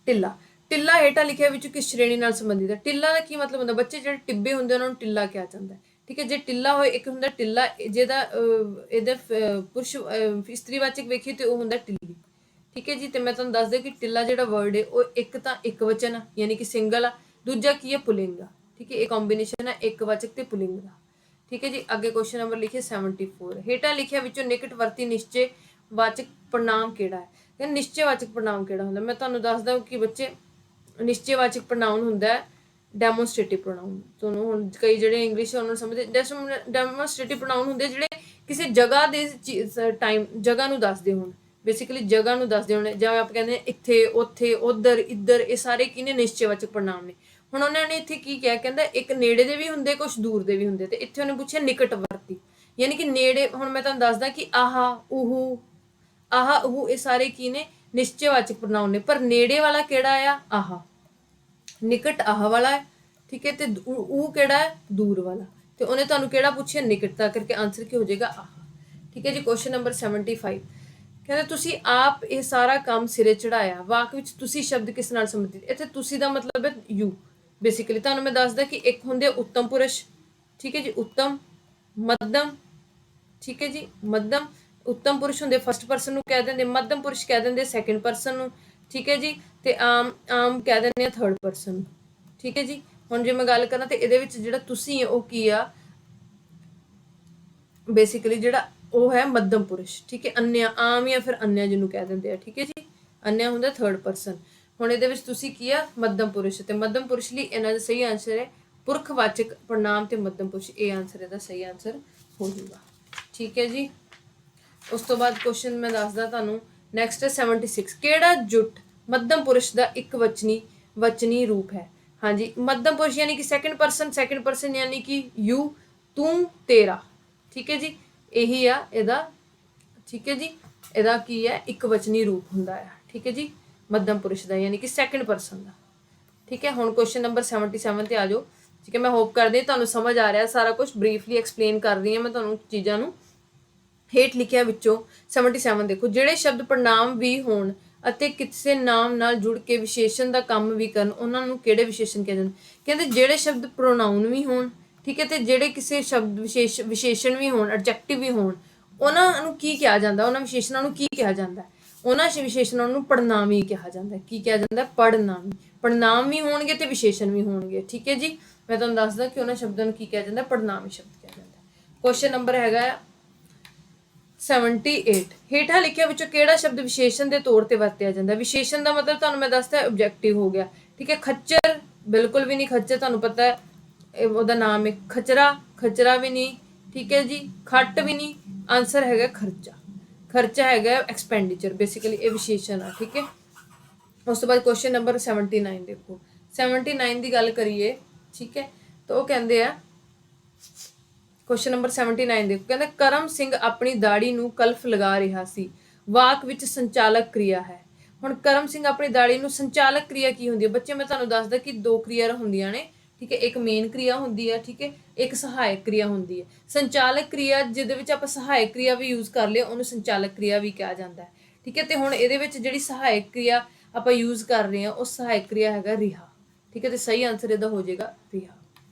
ਟਿੱਲਾ, ਟਿੱਲਾ ਹੇਠਾਂ ਲਿਖਿਆ ਵਿੱਚ ਕਿਸ ਸ਼੍ਰੇਣੀ ਨਾਲ ਸੰਬੰਧਿਤ ਹੈ। ਟਿੱਲਾ ਦਾ ਕੀ ਮਤਲਬ ਹੁੰਦਾ ਬੱਚੇ, ਜਿਹੜੇ ਟਿੱਬੇ ਹੁੰਦੇ ਉਹਨਾਂ ਨੂੰ ਟਿੱਲਾ ਕਿਹਾ ਜਾਂਦਾ ਹੈ। ਠੀਕ ਹੈ, ਜੇ ਟਿੱਲਾ ਹੋਏ, ਇੱਕ ਹੁੰਦਾ ਟਿੱਲਾ ਜਿਹਦਾ ਇਹਦਾ ਪੁਰਸ਼ ਇਸਤਰੀਵਾਚਕ ਵੇਖੀਏ ਤੇ ਉਹ ਹੁੰਦਾ ਟਿੱਲੀ। ਠੀਕ ਹੈ ਜੀ, ਤੇ ਮੈਂ ਤੁਹਾਨੂੰ ਦੱਸ ਦਿਆਂ ਕਿ ਟਿੱਲਾ ਜਿਹੜਾ ਵਰਡ ਹੈ ਉਹ ਇੱਕ ਤਾਂ ਇੱਕ ਵਚਨ ਆ, ਯਾਨੀ ਕਿ ਸਿੰਗਲ ਆ, ਦੂਜਾ ਕੀ ਹੈ ਪੁਲਿੰਗ ਆ। ਠੀਕ ਹੈ, ਇਹ ਕੰਬੀਨੇਸ਼ਨ ਹੈ ਇੱਕ ਵਾਚਕ ਤੇ ਪੁਲਿੰਗ ਦਾ। ਠੀਕ ਹੈ ਜੀ, ਅੱਗੇ ਕੁਐਸਚਨ ਨੰਬਰ ਲਿਖਿਆ 74, ਹੇਠਾਂ ਲਿਖਿਆ ਵਿੱਚੋਂ ਨਿਕਟ ਵਰਤੀ ਨਿਸ਼ਚੈ ਵਾਚਕ ਪੜਨਾਮ ਕਿਹੜਾ ਹੈ। ਕਹਿੰਦੇ ਨਿਸ਼ਚੈ ਵਾਚਕ ਪੜਨਾਮ ਕਿਹੜਾ ਹੁੰਦਾ, ਮੈਂ ਤੁਹਾਨੂੰ ਦੱਸਦਾ ਕਿ ਬੱਚੇ ਨਿਸ਼ਚੈ ਵਾਚਕ ਪੜਨਾਮ ਹੁੰਦਾ ਹੈ ਡੈਮੋਨਸਟ੍ਰੇਟਿਵ ਪ੍ਰੋਨਾਊਨ। ਤੁਹਾਨੂੰ ਹੁਣ ਕਈ ਜਿਹੜੇ ਇੰਗਲਿਸ਼ ਉਹਨਾਂ ਨੂੰ ਸਮਝਦੇ, ਡੈਮੋਨਸਟ੍ਰੇਟਿਵ ਪ੍ਰੋਨਾਊਨ ਹੁੰਦੇ ਜਿਹੜੇ ਕਿਸੇ ਜਗ੍ਹਾ ਦੇ ਟਾਈਮ, ਜਗ੍ਹਾ ਨੂੰ ਦੱਸਦੇ ਹੋਣ, ਬੇਸਿਕਲੀ ਜਗ੍ਹਾ ਨੂੰ ਦੱਸਦੇ ਹੋਣ, ਜਿਵੇਂ ਆਪਾਂ ਕਹਿੰਦੇ ਇੱਥੇ, ਉੱਥੇ, ਉੱਧਰ, ਇੱਧਰ, ਇਹ ਸਾਰੇ ਕੀ ਨੇ, ਨਿਸ਼ਚੈਵਾਚਕ ਪੜਨਾਮ ਨੇ। ਹੁਣ ਉਹਨਾਂ ਨੇ ਇੱਥੇ ਕੀ ਕਿਹਾ, ਕਹਿੰਦਾ ਇੱਕ ਨੇੜੇ ਦੇ ਵੀ ਹੁੰਦੇ, ਕੁਝ ਦੂਰ ਦੇ ਵੀ ਹੁੰਦੇ, ਤੇ ਇੱਥੇ ਉਹਨੇ ਪੁੱਛਿਆ ਨਿਕਟਵਰਤੀ, ਯਾਨੀ ਕਿ ਨੇੜੇ। ਹੁਣ ਮੈਂ ਤੁਹਾਨੂੰ ਦੱਸਦਾ ਕਿ ਆਹਾ, ਉਹ ਇਹ ਸਾਰੇ ਕੀ ਨੇ, ਨਿਸ਼ਚੈਵਾਚਕ ਪੜਨਾਮ ਨੇ, ਪਰ ਨੇੜੇ ਵਾਲਾ ਕਿਹੜਾ ਆ, ਆਹਾ। ਨਿਕਟ ਆਹ ਵਾਲਾ ਹੈ। ਠੀਕ ਹੈ, ਤੇ ਉਹ ਕਿਹੜਾ ਹੈ, ਦੂਰ ਵਾਲਾ, ਤੇ ਉਹਨੇ ਤੁਹਾਨੂੰ ਕਿਹੜਾ ਪੁੱਛਿਆ, ਨਿਕਟਤਾ, ਕਰਕੇ ਆਨਸਰ ਕੀ ਹੋ ਜਾਏਗਾ, ਆਹ। ਠੀਕ ਹੈ ਜੀ, ਕੁਐਸਚਨ ਨੰਬਰ 75, ਕਹਿੰਦੇ ਤੁਸੀਂ ਆਪ ਇਹ ਸਾਰਾ ਕੰਮ ਸਿਰੇ ਚੜਾਇਆ, ਵਾਕ ਵਿੱਚ ਤੁਸੀਂ ਸ਼ਬਦ ਕਿਸ ਨਾਲ ਸੰਬੰਧਿਤ। ਇੱਥੇ ਤੁਸੀਂ ਦਾ ਮਤਲਬ ਹੈ ਯੂ। ਬੇਸਿਕਲੀ ਤੁਹਾਨੂੰ ਮੈਂ ਦੱਸਦਾ ਕਿ ਇੱਕ ਹੁੰਦੇ ਉੱਤਮ ਪੁਰਸ਼। ਠੀਕ ਹੈ ਜੀ, ਉੱਤਮ, ਮੱਧਮ। ਠੀਕ ਹੈ ਜੀ, ਮੱਧਮ, ਉੱਤਮ ਪੁਰਸ਼ ਹੁੰਦੇ ਫਸਟ ਪਰਸਨ ਨੂੰ ਕਹਿ ਦਿੰਦੇ, ਮੱਧਮ ਪੁਰਸ਼ ਕਹਿ ਦਿੰਦੇ ਸੈਕੰਡ ਪਰਸਨ ਨੂੰ, ठीक है जी। ਤੇ ਆਮ ਕਹਿ ਦਿੰਦੇ ਆ ਥਰਡ ਪਰਸਨ। ਠੀਕ ਹੈ ਜੀ। ਹੁਣ ਜੇ ਮੈਂ ਗੱਲ ਕਰਾਂ ਤੇ ਇਹਦੇ ਵਿੱਚ ਜਿਹੜਾ ਤੁਸੀਂ ਉਹ ਕੀ ਆ, ਬੇਸਿਕਲੀ ਜਿਹੜਾ ਉਹ ਹੈ ਮੱਧਮ ਪੁਰਸ਼। ਠੀਕ ਹੈ, ਅੰਨਿਆ ਆਮ ਜਾਂ ਫਿਰ ਅੰਨਿਆ ਜਿਹਨੂੰ ਕਹਿ ਦਿੰਦੇ ਆ। ਠੀਕ ਹੈ ਜੀ, ਅੰਨਿਆ ਹੁੰਦਾ ਥਰਡ ਪਰਸਨ। ਹੁਣ ਇਹਦੇ ਵਿੱਚ ਤੁਸੀਂ ਕੀ ਆ, ਮੱਧਮ ਪੁਰਸ਼। ਤੇ ਮੱਧਮ ਪੁਰਸ਼ ਲਈ ਇਹਨਾਂ ਦਾ ਸਹੀ ਆਨਸਰ ਹੈ ਪੁਰਖਵਾਚਕ ਪੜਨਾਮ ਤੇ ਮੱਧਮ ਪੁਰਸ਼। ਇਹ ਆਨਸਰ ਇਹਦਾ ਸਹੀ ਆਨਸਰ ਹੋ ਜਾਊਗਾ। ਠੀਕ ਹੈ ਜੀ। ਉਸ ਤੋਂ ਬਾਅਦ ਕੁਐਸਚਨ ਮੈਂ ਦੱਸਦਾ ਤੁਹਾਨੂੰ। ਨੈਕਸਟ ਹੈ 76। ਕਿਹੜਾ ਜੁੱਟ ਮੱਧਮ ਪੁਰਸ਼ ਦਾ ਇੱਕ ਵਚਨੀ ਰੂਪ ਹੈ? ਹਾਂਜੀ, ਮੱਧਮ ਪੁਰਸ਼ ਯਾਨੀ ਕਿ ਸੈਕੰਡ ਪਰਸਨ ਯਾਨੀ ਕਿ ਯੂ, ਤੂੰ, ਤੇਰਾ। ਠੀਕ ਹੈ ਜੀ, ਇਹੀ ਆ ਇਹਦਾ। ਠੀਕ ਹੈ ਜੀ, ਇਹਦਾ ਕੀ ਹੈ, ਇੱਕ ਵਚਨੀ ਰੂਪ ਹੁੰਦਾ ਹੈ। ਠੀਕ ਹੈ ਜੀ, ਮੱਧਮ ਪੁਰਸ਼ ਦਾ ਯਾਨੀ ਕਿ ਸੈਕੰਡ ਪਰਸਨ ਦਾ। ਠੀਕ ਹੈ, ਹੁਣ ਕੁਐਸਚਨ ਨੰਬਰ 77 ਤੇ ਆ ਜਾਓ। ਠੀਕ ਹੈ, ਮੈਂ ਹੋਪ ਕਰਦੀ ਤੁਹਾਨੂੰ ਸਮਝ ਆ ਰਿਹਾ ਸਾਰਾ ਕੁਝ। ਬਰੀਫਲੀ ਐਕਸਪਲੇਨ ਕਰ ਰਹੀ ਹਾਂ ਮੈਂ ਤੁਹਾਨੂੰ ਚੀਜ਼ਾਂ ਨੂੰ। ਹੇਠ ਲਿਖਿਆ ਵਿੱਚੋਂ 77 ਦੇਖੋ। ਜਿਹੜੇ ਸ਼ਬਦ ਪੜਨਾਮ ਵੀ ਹੋਣ ਅਤੇ ਕਿਸੇ ਨਾਮ ਨਾਲ ਜੁੜ ਕੇ ਵਿਸ਼ੇਸ਼ਣ ਦਾ ਕੰਮ ਵੀ ਕਰਨ, ਉਹਨਾਂ ਨੂੰ ਕਿਹੜੇ ਵਿਸ਼ੇਸ਼ਣ ਕਿਹਾ ਜਾਂਦਾ? ਕਹਿੰਦੇ ਜਿਹੜੇ ਸ਼ਬਦ ਪ੍ਰੋਨਾਊਨ ਵੀ ਹੋਣ, ਠੀਕ ਹੈ, ਤੇ ਜਿਹੜੇ ਕਿਸੇ ਸ਼ਬਦ ਵਿਸ਼ੇਸ਼ਣ ਵੀ ਹੋਣ, ਐਡਜੈਕਟਿਵ ਵੀ ਹੋਣ, ਉਹਨਾਂ ਨੂੰ ਕੀ ਕਿਹਾ ਜਾਂਦਾ? ਉਹਨਾਂ ਵਿਸ਼ੇਸ਼ਣਾਂ ਨੂੰ ਕੀ ਕਿਹਾ ਜਾਂਦਾ? ਉਹਨਾਂ ਵਿਸ਼ੇਸ਼ਣਾਂ ਨੂੰ ਪੜਨਾਮੀ ਕਿਹਾ ਜਾਂਦਾ। ਕੀ ਕਿਹਾ ਜਾਂਦਾ? ਪੜਨਾਮੀ। ਪੜਨਾਮ ਵੀ ਹੋਣਗੇ ਤੇ ਵਿਸ਼ੇਸ਼ਣ ਵੀ ਹੋਣਗੇ। ਠੀਕ ਹੈ ਜੀ, ਮੈਂ ਤੁਹਾਨੂੰ ਦੱਸਦਾ ਕਿ ਉਹਨਾਂ ਸ਼ਬਦਾਂ ਨੂੰ ਕੀ ਕਿਹਾ ਜਾਂਦਾ? ਪੜਨਾਮੀ ਸ਼ਬਦ ਕਿਹਾ ਜਾਂਦਾ। ਕੁਐਸਚਨ ਨੰਬਰ ਹੈਗਾ 78। ਹੇਠਾਂ ਲਿਖਿਆ ਵਿੱਚੋਂ ਕਿਹੜਾ ਸ਼ਬਦ ਵਿਸ਼ੇਸ਼ਣ ਦੇ ਤੌਰ ਤੇ ਵਰਤਿਆ ਜਾਂਦਾ? ਵਿਸ਼ੇਸ਼ਣ ਦਾ ਮਤਲਬ ਤੁਹਾਨੂੰ ਮੈਂ ਦੱਸਦਾ ਆਬਜੈਕਟਿਵ ਹੋ ਗਿਆ। ਠੀਕ ਹੈ, ਖੱਚਰ ਬਿਲਕੁਲ ਵੀ ਨਹੀਂ। ਖੱਚਰ ਤੁਹਾਨੂੰ ਪਤਾ ਹੈ ਉਹਦਾ ਨਾਮ ਹੈ ਖਚਰਾ, ਖਚਰਾ ਵੀ ਨਹੀਂ। ਠੀਕ ਹੈ ਜੀ, ਖੱਟ ਵੀ ਨਹੀਂ। ਆਨਸਰ ਹੈਗਾ ਖਰਚਾ। ਖਰਚਾ ਹੈਗਾ ਐਕਸਪੈਂਡੀਚਰ। ਬੇਸਿਕਲੀ ਇਹ ਵਿਸ਼ੇਸ਼ਣ ਆ। ਠੀਕ ਹੈ, ਉਸ ਤੋਂ ਬਾਅਦ ਕੁਐਸਚਨ ਨੰਬਰ 79 ਦੇਖੋ। 79 ਦੀ ਗੱਲ ਕਰੀਏ, ਠੀਕ ਹੈ, ਤਾਂ ਉਹ ਕਹਿੰਦੇ ਆ ਕੁਐਸਚਨ ਨੰਬਰ 79 ਦੇਖੋ। ਕਹਿੰਦਾ ਕਰਮ ਸਿੰਘ ਆਪਣੀ ਦਾੜੀ ਨੂੰ ਕਲਫ ਲਗਾ ਰਿਹਾ ਸੀ। ਵਾਕ ਵਿੱਚ ਸੰਚਾਲਕ ਕ੍ਰਿਆ ਹੈ। ਹੁਣ ਕਰਮ ਸਿੰਘ ਆਪਣੀ ਦਾੜੀ ਨੂੰ, ਸੰਚਾਲਕ ਕ੍ਰਿਆ ਕੀ ਹੁੰਦੀ ਹੈ? ਬੱਚੇ ਮੈਂ ਤੁਹਾਨੂੰ ਦੱਸਦਾ ਕਿ ਦੋ ਕ੍ਰਿਆ ਹੁੰਦੀਆਂ ਨੇ। ਠੀਕ ਹੈ, ਇੱਕ ਮੇਨ ਕ੍ਰਿਆ ਹੁੰਦੀ ਹੈ, ਠੀਕ ਹੈ, ਇੱਕ ਸਹਾਇਕ ਕ੍ਰਿਆ ਹੁੰਦੀ ਹੈ। ਸੰਚਾਲਕ ਕ੍ਰਿਆ ਜਿਹਦੇ ਵਿੱਚ ਆਪਾਂ ਸਹਾਇਕ ਕ੍ਰਿਆ ਵੀ ਯੂਜ਼ ਕਰ ਲਿਆ, ਉਹਨੂੰ ਸੰਚਾਲਕ ਕ੍ਰਿਆ ਵੀ ਕਿਹਾ ਜਾਂਦਾ ਹੈ। ਠੀਕ ਹੈ, ਤੇ ਹੁਣ ਇਹਦੇ ਵਿੱਚ ਜਿਹੜੀ ਸਹਾਇਕ ਕ੍ਰਿਆ ਆਪਾਂ ਯੂਜ਼ ਕਰ ਰਹੇ ਹਾਂ ਉਹ ਸਹਾਇਕ ਕ੍ਰਿਆ ਹੈਗਾ ਰਿਹਾ। ਠੀਕ ਹੈ, ਤੇ ਸਹੀ ਆਨਸਰ ਇਹਦਾ ਹੋ ਜਾਏਗਾ ਰਿਹਾ।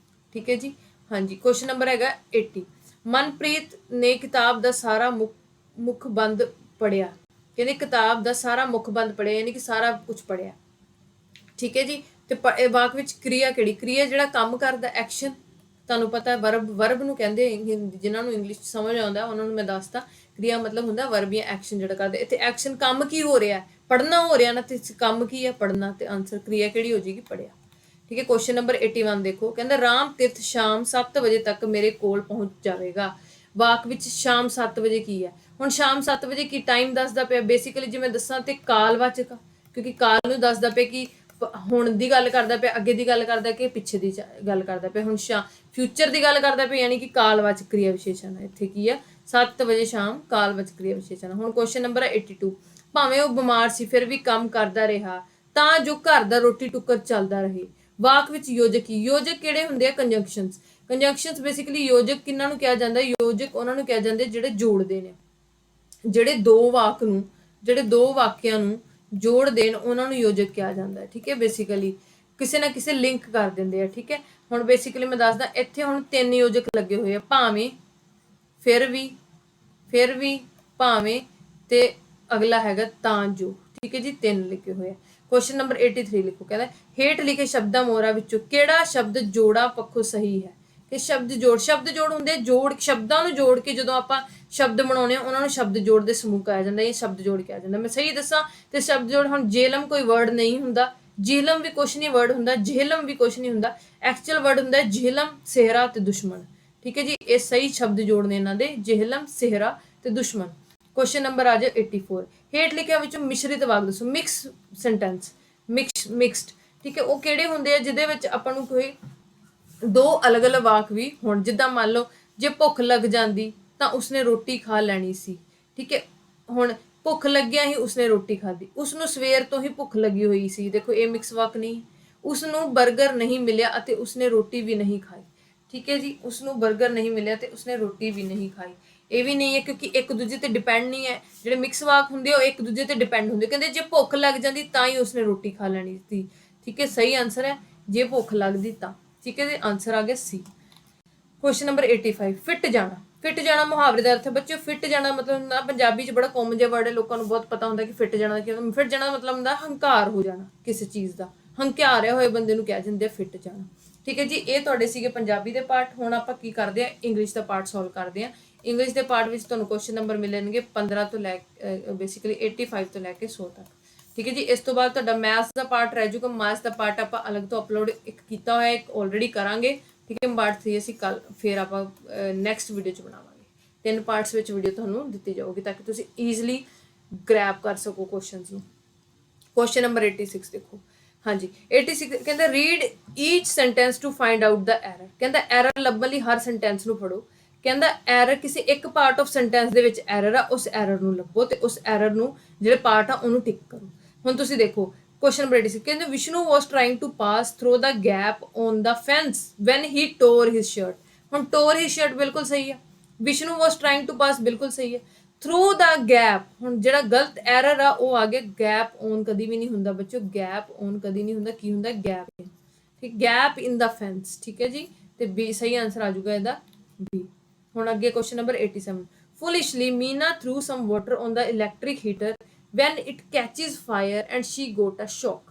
ਠੀਕ ਹੈ ਜੀ। ਹਾਂਜੀ, ਕੁਐਸਚਨ ਨੰਬਰ ਹੈਗਾ 80। ਮਨਪ੍ਰੀਤ ਨੇ ਕਿਤਾਬ ਦਾ ਸਾਰਾ ਮੁਖਬੰਦ ਪੜਿਆ। ਕਹਿੰਦੇ ਕਿਤਾਬ ਦਾ ਸਾਰਾ ਮੁਖਬੰਦ ਪੜਿਆ ਯਾਨੀ ਕਿ ਸਾਰਾ ਕੁਝ ਪੜਿਆ। ਠੀਕ ਹੈ ਜੀ, ਤੇ ਵਾਕ ਵਿੱਚ ਕ੍ਰਿਆ ਕਿਹੜੀ? ਕ੍ਰਿਆ ਜਿਹੜਾ ਕੰਮ ਕਰਦਾ, ਐਕਸ਼ਨ। ਤੁਹਾਨੂੰ ਪਤਾ ਵਰਬ ਨੂੰ ਕਹਿੰਦੇ, ਜਿਨ੍ਹਾਂ ਨੂੰ ਇੰਗਲਿਸ਼ ਸਮਝ ਆਉਂਦਾ ਉਹਨਾਂ ਨੂੰ ਮੈਂ ਦੱਸਦਾ। ਕ੍ਰਿਆ ਮਤਲਬ ਹੁੰਦਾ ਵਰਬ ਜਾਂ ਐਕਸ਼ਨ ਜਿਹੜਾ ਕਰਦਾ। ਇੱਥੇ ਐਕਸ਼ਨ ਕੰਮ ਕੀ ਹੋ ਰਿਹਾ? ਪੜ੍ਹਨਾ ਹੋ ਰਿਹਾ ਨਾ, ਤੇ ਕੰਮ ਕੀ ਹੈ? ਪੜ੍ਹਨਾ। ਤੇ ਆਨਸਰ ਕ੍ਰਿਆ ਕਿਹੜੀ ਹੋ ਜਾਏਗੀ? ਪੜਿਆ। ਠੀਕ ਹੈ, ਕੁਐਸਚਨ ਨੰਬਰ 81 ਦੇਖੋ। ਕਹਿੰਦਾ ਰਾਮ ਤੀਰਥ ਸ਼ਾਮ 7 ਵਜੇ ਤੱਕ ਮੇਰੇ ਕੋਲ ਪਹੁੰਚ ਜਾਵੇਗਾ। ਵਾਕ ਵਿੱਚ ਸ਼ਾਮ 7 ਵਜੇ ਕੀ ਹੈ? ਹੁਣ ਸ਼ਾਮ 7 ਵਜੇ ਕੀ ਟਾਈਮ ਦੱਸਦਾ ਪਿਆ? ਬੇਸਿਕਲੀ ਜੇ ਮੈਂ ਦੱਸਾਂ ਤੇ ਕਾਲਵਾਚਕ, ਕਿਉਂਕਿ ਕਾਲ ਨੂੰ ਦੱਸਦਾ ਪਿਆ ਕਿ ਹੁਣ ਦੀ ਗੱਲ ਕਰਦਾ ਪਿਆ, ਅੱਗੇ ਦੀ ਗੱਲ ਕਰਦਾ ਕਿ ਪਿੱਛੇ ਦੀ ਗੱਲ ਕਰਦਾ ਪਿਆ। ਹੁਣ ਫਿਊਚਰ ਦੀ ਗੱਲ ਕਰਦਾ ਪਿਆ ਯਾਨੀ ਕਿ ਕਾਲਵਾਚਕ ਕ੍ਰਿਆ ਵਿਸ਼ੇਸ਼ਣ ਹੈ। ਇੱਥੇ ਕੀ ਆ? 7 ਵਜੇ ਸ਼ਾਮ ਕਾਲਵਾਚਕ ਕ੍ਰਿਆ ਵਿਸ਼ੇਸ਼ਣ। ਹੁਣ ਕੁਐਸਚਨ ਨੰਬਰ ਹੈ 82। ਭਾਵੇਂ ਉਹ ਬਿਮਾਰ ਸੀ ਫਿਰ ਵੀ ਕੰਮ ਕਰਦਾ ਰਿਹਾ ਤਾਂ ਜੋ ਘਰ ਦਾ ਰੋਟੀ ਟੁੱਕਰ ਚੱਲਦਾ ਰਹੇ। ਵਾਕ ਵਿੱਚ ਯੋਜਕ ਕੀ? ਯੋਜਕ ਕਿਹੜੇ ਹੁੰਦੇ ਆ? ਕੰਜੰਕਸ਼ਨਸ। ਕੰਜੰਕਸ਼ਨਸ ਬੇਸਿਕਲੀ ਯੋਜਕ ਕਿਹਨਾਂ ਨੂੰ ਕਿਹਾ ਜਾਂਦਾ? ਯੋਜਕ ਉਹਨਾਂ ਨੂੰ ਕਿਹਾ ਜਾਂਦੇ ਜਿਹੜੇ ਜੋੜਦੇ ਨੇ, ਜਿਹੜੇ ਦੋ ਵਾਕਿਆਂ ਨੂੰ ਜੋੜ ਦੇਣ, ਉਹਨਾਂ ਨੂੰ ਯੋਜਕ ਕਿਹਾ ਜਾਂਦਾ ਹੈ। ਠੀਕ ਹੈ, ਬੇਸਿਕਲੀ ਕਿਸੇ ਨਾ ਕਿਸੇ ਲਿੰਕ ਕਰ ਦਿੰਦੇ ਆ। ਠੀਕ ਹੈ, ਹੁਣ ਬੇਸਿਕਲੀ ਮੈਂ ਦੱਸਦਾ। ਇੱਥੇ ਹੁਣ 3 ਯੋਜਕ ਲੱਗੇ ਹੋਏ ਆ, ਭਾਵੇਂ, ਫਿਰ ਵੀ, ਭਾਵੇਂ, ਤੇ ਅਗਲਾ ਹੈਗਾ ਤਾਂ ਜੋ। ਠੀਕ ਹੈ ਜੀ, 3 ਲਿਖੇ ਹੋਏ ਆ। ਕੁਐਸਚਨ ਨੰਬਰ 83 ਲਿਖੋ। ਕਹਿੰਦਾ ਹੇਠ ਲਿਖੇ ਸ਼ਬਦਾਂ ਮੋਹਰਾਂ ਵਿੱਚੋਂ ਕਿਹੜਾ ਸ਼ਬਦ ਜੋੜਾਂ ਪੱਖੋਂ ਸਹੀ ਹੈ? ਕਿ ਸ਼ਬਦ ਜੋੜ ਹੁੰਦੇ ਸ਼ਬਦਾਂ ਨੂੰ ਜੋੜ ਕੇ ਜਦੋਂ ਆਪਾਂ ਸ਼ਬਦ ਬਣਾਉਣੇ ਆ ਉਹਨਾਂ ਨੂੰ ਸ਼ਬਦ ਜੋੜ ਦੇ ਸਮੂਹ ਕਿਹਾ ਜਾਂਦਾ। ਇਹ ਸ਼ਬਦ ਜੋੜ ਕਿਹਾ ਜਾਂਦਾ। ਮੈਂ ਸਹੀ ਦੱਸਾਂ ਤੇ ਸ਼ਬਦ ਜੋੜ, ਹੁਣ ਜੇਲਮ ਕੋਈ ਵਰਡ ਨਹੀਂ ਹੁੰਦਾ, ਜਿਹਲਮ ਵੀ ਕੁਛ ਨਹੀਂ ਵਰਡ ਹੁੰਦਾ, ਜਿਹਲਮ ਵੀ ਕੁਛ ਨਹੀਂ ਹੁੰਦਾ। ਐਕਚੁਅਲ ਵਰਡ ਹੁੰਦਾ ਜਿਹਲਮ, ਸਿਹਰਾ ਤੇ ਦੁਸ਼ਮਣ। ਠੀਕ ਹੈ ਜੀ, ਇਹ ਸਹੀ ਸ਼ਬਦ ਜੋੜ ਨੇ ਇਹਨਾਂ ਦੇ, ਜਿਹਲਮ, ਸਿਹਰਾ ਤੇ ਦੁਸ਼ਮਣ। ਕੁਐਸਚਨ ਨੰਬਰ ਆ ਜਾ 84। ਹੇਠ ਲਿਖਿਆ ਵਿੱਚੋਂ ਮਿਸ਼ਰਿਤ ਵਾਕ ਦੱਸੋ। Mix sentence, mixed. ਠੀਕ ਹੈ, ਉਹ ਕਿਹੜੇ ਹੁੰਦੇ ਆ ਜਿਹਦੇ ਵਿੱਚ ਆਪਾਂ ਨੂੰ ਕੋਈ ਦੋ ਅਲੱਗ-ਅਲੱਗ ਵਾਕ ਵੀ ਹੋਣ। ਜਿੱਦਾਂ ਮੰਨ ਲਓ ਜੇ ਭੁੱਖ ਲੱਗ ਜਾਂਦੀ ਤਾਂ ਉਸਨੇ ਰੋਟੀ ਖਾ ਲੈਣੀ ਸੀ। ਠੀਕ ਹੈ, ਹੁਣ ਭੁੱਖ ਲੱਗਿਆ ਹੀ ਉਸਨੇ ਰੋਟੀ ਖਾਧੀ। ਉਸਨੂੰ ਸਵੇਰ ਤੋਂ ਹੀ ਭੁੱਖ ਲੱਗੀ ਹੋਈ ਸੀ। ਦੇਖੋ ਇਹ ਮਿਕਸ ਵਾਕ ਨਹੀਂ। ਉਸਨੂੰ 버ਗਰ ਨਹੀਂ ਮਿਲਿਆ ਅਤੇ ਉਸਨੇ ਰੋਟੀ ਵੀ ਨਹੀਂ ਖਾਈ। ਠੀਕ ਹੈ ਜੀ, ਉਸਨੂੰ 버ਗਰ ਨਹੀਂ ਮਿਲਿਆ ਤੇ ਉਸਨੇ ਰੋਟੀ ਵੀ ਨਹੀਂ ਖਾਈ। ਇਹ ਵੀ ਨਹੀਂ ਹੈ ਕਿਉਂਕਿ ਇੱਕ ਦੂਜੇ ਤੇ ਡਿਪੈਂਡ ਨਹੀਂ ਹੈ। ਜਿਹੜੇ ਮਿਕਸ ਵਾਕ ਹੁੰਦੇ ਉਹ ਇੱਕ ਦੂਜੇ ਤੇ ਡਿਪੈਂਡ ਹੁੰਦੇ। ਕਹਿੰਦੇ ਜੇ ਭੁੱਖ ਲੱਗ ਜਾਂਦੀ ਤਾਂ ਹੀ ਉਸਨੇ ਰੋਟੀ ਖਾ ਲੈਣੀ ਸੀ। ਠੀਕ ਹੈ, ਸਹੀ ਆਨਸਰ ਹੈ ਜੇ ਭੁੱਖ ਲੱਗਦੀ ਤਾਂ। ਠੀਕ ਹੈ ਜੀ, ਆਨਸਰ ਆ ਗਿਆ ਸੀ। Question number 85। ਫਿੱਟ ਜਾਣਾ। ਫਿੱਟ ਜਾਣਾ ਮੁਹਾਵਰੇ ਦਾ ਅਰਥ ਹੈ ਬੱਚਿਓ, ਫਿੱਟ ਜਾਣਾ ਮਤਲਬ ਹੁੰਦਾ ਪੰਜਾਬੀ 'ਚ ਬੜਾ ਕਾਮਨ ਜਿਹਾ ਵਰਡ ਹੈ, ਲੋਕਾਂ ਨੂੰ ਬਹੁਤ ਪਤਾ ਹੁੰਦਾ ਕਿ ਫਿੱਟ ਜਾਣਾ ਕੀ ਹੁੰਦਾ। ਫਿੱਟ ਜਾਣਾ ਦਾ ਮਤਲਬ ਹੁੰਦਾ ਹੰਕਾਰ ਹੋ ਜਾਣਾ ਕਿਸੇ ਚੀਜ਼ ਦਾ, ਹੰਕਾਰਿਆ ਹੋਏ ਬੰਦੇ ਨੂੰ ਕਹਿ ਦਿੰਦੇ ਆ ਫਿੱਟ ਜਾਣਾ। ਠੀਕ ਹੈ ਜੀ, ਇਹ ਤੁਹਾਡੇ ਸੀਗੇ ਪੰਜਾਬੀ ਦੇ ਪਾਰਟ। ਹੁਣ ਆਪਾਂ ਕੀ ਕਰਦੇ ਆ, ਇੰਗਲਿਸ਼ ਦਾ ਪਾਰਟ ਸੋਲਵ ਕਰਦੇ ਆ। ਇੰਗਲਿਸ਼ ਦੇ ਪਾਰਟ ਵਿੱਚ ਤੁਹਾਨੂੰ ਕੁਐਸਚਨ ਨੰਬਰ ਮਿਲਣਗੇ 15 ਤੋਂ ਲੈ ਬੇਸਿਕਲੀ 85 ਤੋਂ ਲੈ ਕੇ 100 ਤੱਕ। ਠੀਕ ਹੈ ਜੀ, ਇਸ ਤੋਂ ਬਾਅਦ ਤੁਹਾਡਾ ਮੈਥਸ ਦਾ ਪਾਰਟ ਰਹਿ ਜਾਊਗਾ। ਮੈਥਸ ਦਾ ਪਾਰਟ ਆਪਾਂ ਅਲੱਗ ਤੋਂ ਅਪਲੋਡ ਇੱਕ ਕੀਤਾ ਹੋਇਆ, ਇੱਕ ਆਲਰੇਡੀ ਕਰਾਂਗੇ। ਠੀਕ ਹੈ, ਪਾਰਟ 3 ਅਸੀਂ ਕੱਲ ਫਿਰ ਆਪਾਂ ਨੈਕਸਟ ਵੀਡੀਓ 'ਚ ਬਣਾਵਾਂਗੇ। 3 ਪਾਰਟਸ ਵਿੱਚ ਵੀਡੀਓ ਤੁਹਾਨੂੰ ਦਿੱਤੀ ਜਾਊਗੀ ਤਾਂ ਕਿ ਤੁਸੀਂ ਈਜ਼ੀਲੀ ਗ੍ਰੈਬ ਕਰ ਸਕੋ ਕੁਐਸਚਨਸ ਨੂੰ। ਕੁਐਸਚਨ ਨੰਬਰ 86 ਦੇਖੋ। ਹਾਂਜੀ 86 ਕਹਿੰਦਾ read each sentence to find out the error. ਕਹਿੰਦਾ ਐਰਰ ਲੱਭਣ ਲਈ ਹਰ ਸੈਂਟੈਂਸ ਨੂੰ ਪੜੋ। ਕਹਿੰਦਾ ਐਰਰ ਕਿਸੇ ਇੱਕ ਪਾਰਟ ਆਫ ਸੈਂਟੈਂਸ ਦੇ ਵਿੱਚ ਐਰਰ ਆ, ਉਸ ਐਰਰ ਨੂੰ ਲੱਭੋ ਤੇ ਉਸ ਐਰਰ ਨੂੰ ਜਿਹੜੇ ਪਾਰਟ ਆ ਉਹਨੂੰ ਟਿਕ ਕਰੋ। ਹੁਣ ਤੁਸੀਂ ਦੇਖੋ ਕੁਐਸਚਨ ਨੰਬਰ 86 ਕਹਿੰਦੇ Vishnu was trying to pass through the gap on the fence when he tore his shirt. ਹੁਣ ਟੋਰ ਹਿਸ ਸ਼ਰਟ ਬਿਲਕੁਲ ਸਹੀ ਆ, Vishnu was trying to pass ਬਿਲਕੁਲ ਸਹੀ ਹੈ। ਥਰੂ ਦਾ ਗੈਪ, ਹੁਣ ਜਿਹੜਾ ਗਲਤ ਐਰਰ ਆ ਉਹ ਆ ਗਿਆ ਗੈਪ ਔਨ, ਕਦੀ ਵੀ ਨਹੀਂ ਹੁੰਦਾ ਬੱਚੋ, ਗੈਪ ਔਨ ਕਦੀ ਨਹੀਂ ਹੁੰਦਾ, ਕੀ ਹੁੰਦਾ ਗੈਪ ਇਨ। ਠੀਕ, ਗੈਪ ਇਨ ਦਾ ਫੈਂਸ। ਠੀਕ ਹੈ ਜੀ, ਤੇ ਬੀ ਸਹੀ ਆਨਸਰ ਆ ਜਾਊਗਾ ਇਹਦਾ ਬੀ। ਹੁਣ ਅੱਗੇ question number 87 foolishly Meena threw some water on the electric heater when it catches fire and she got a shock.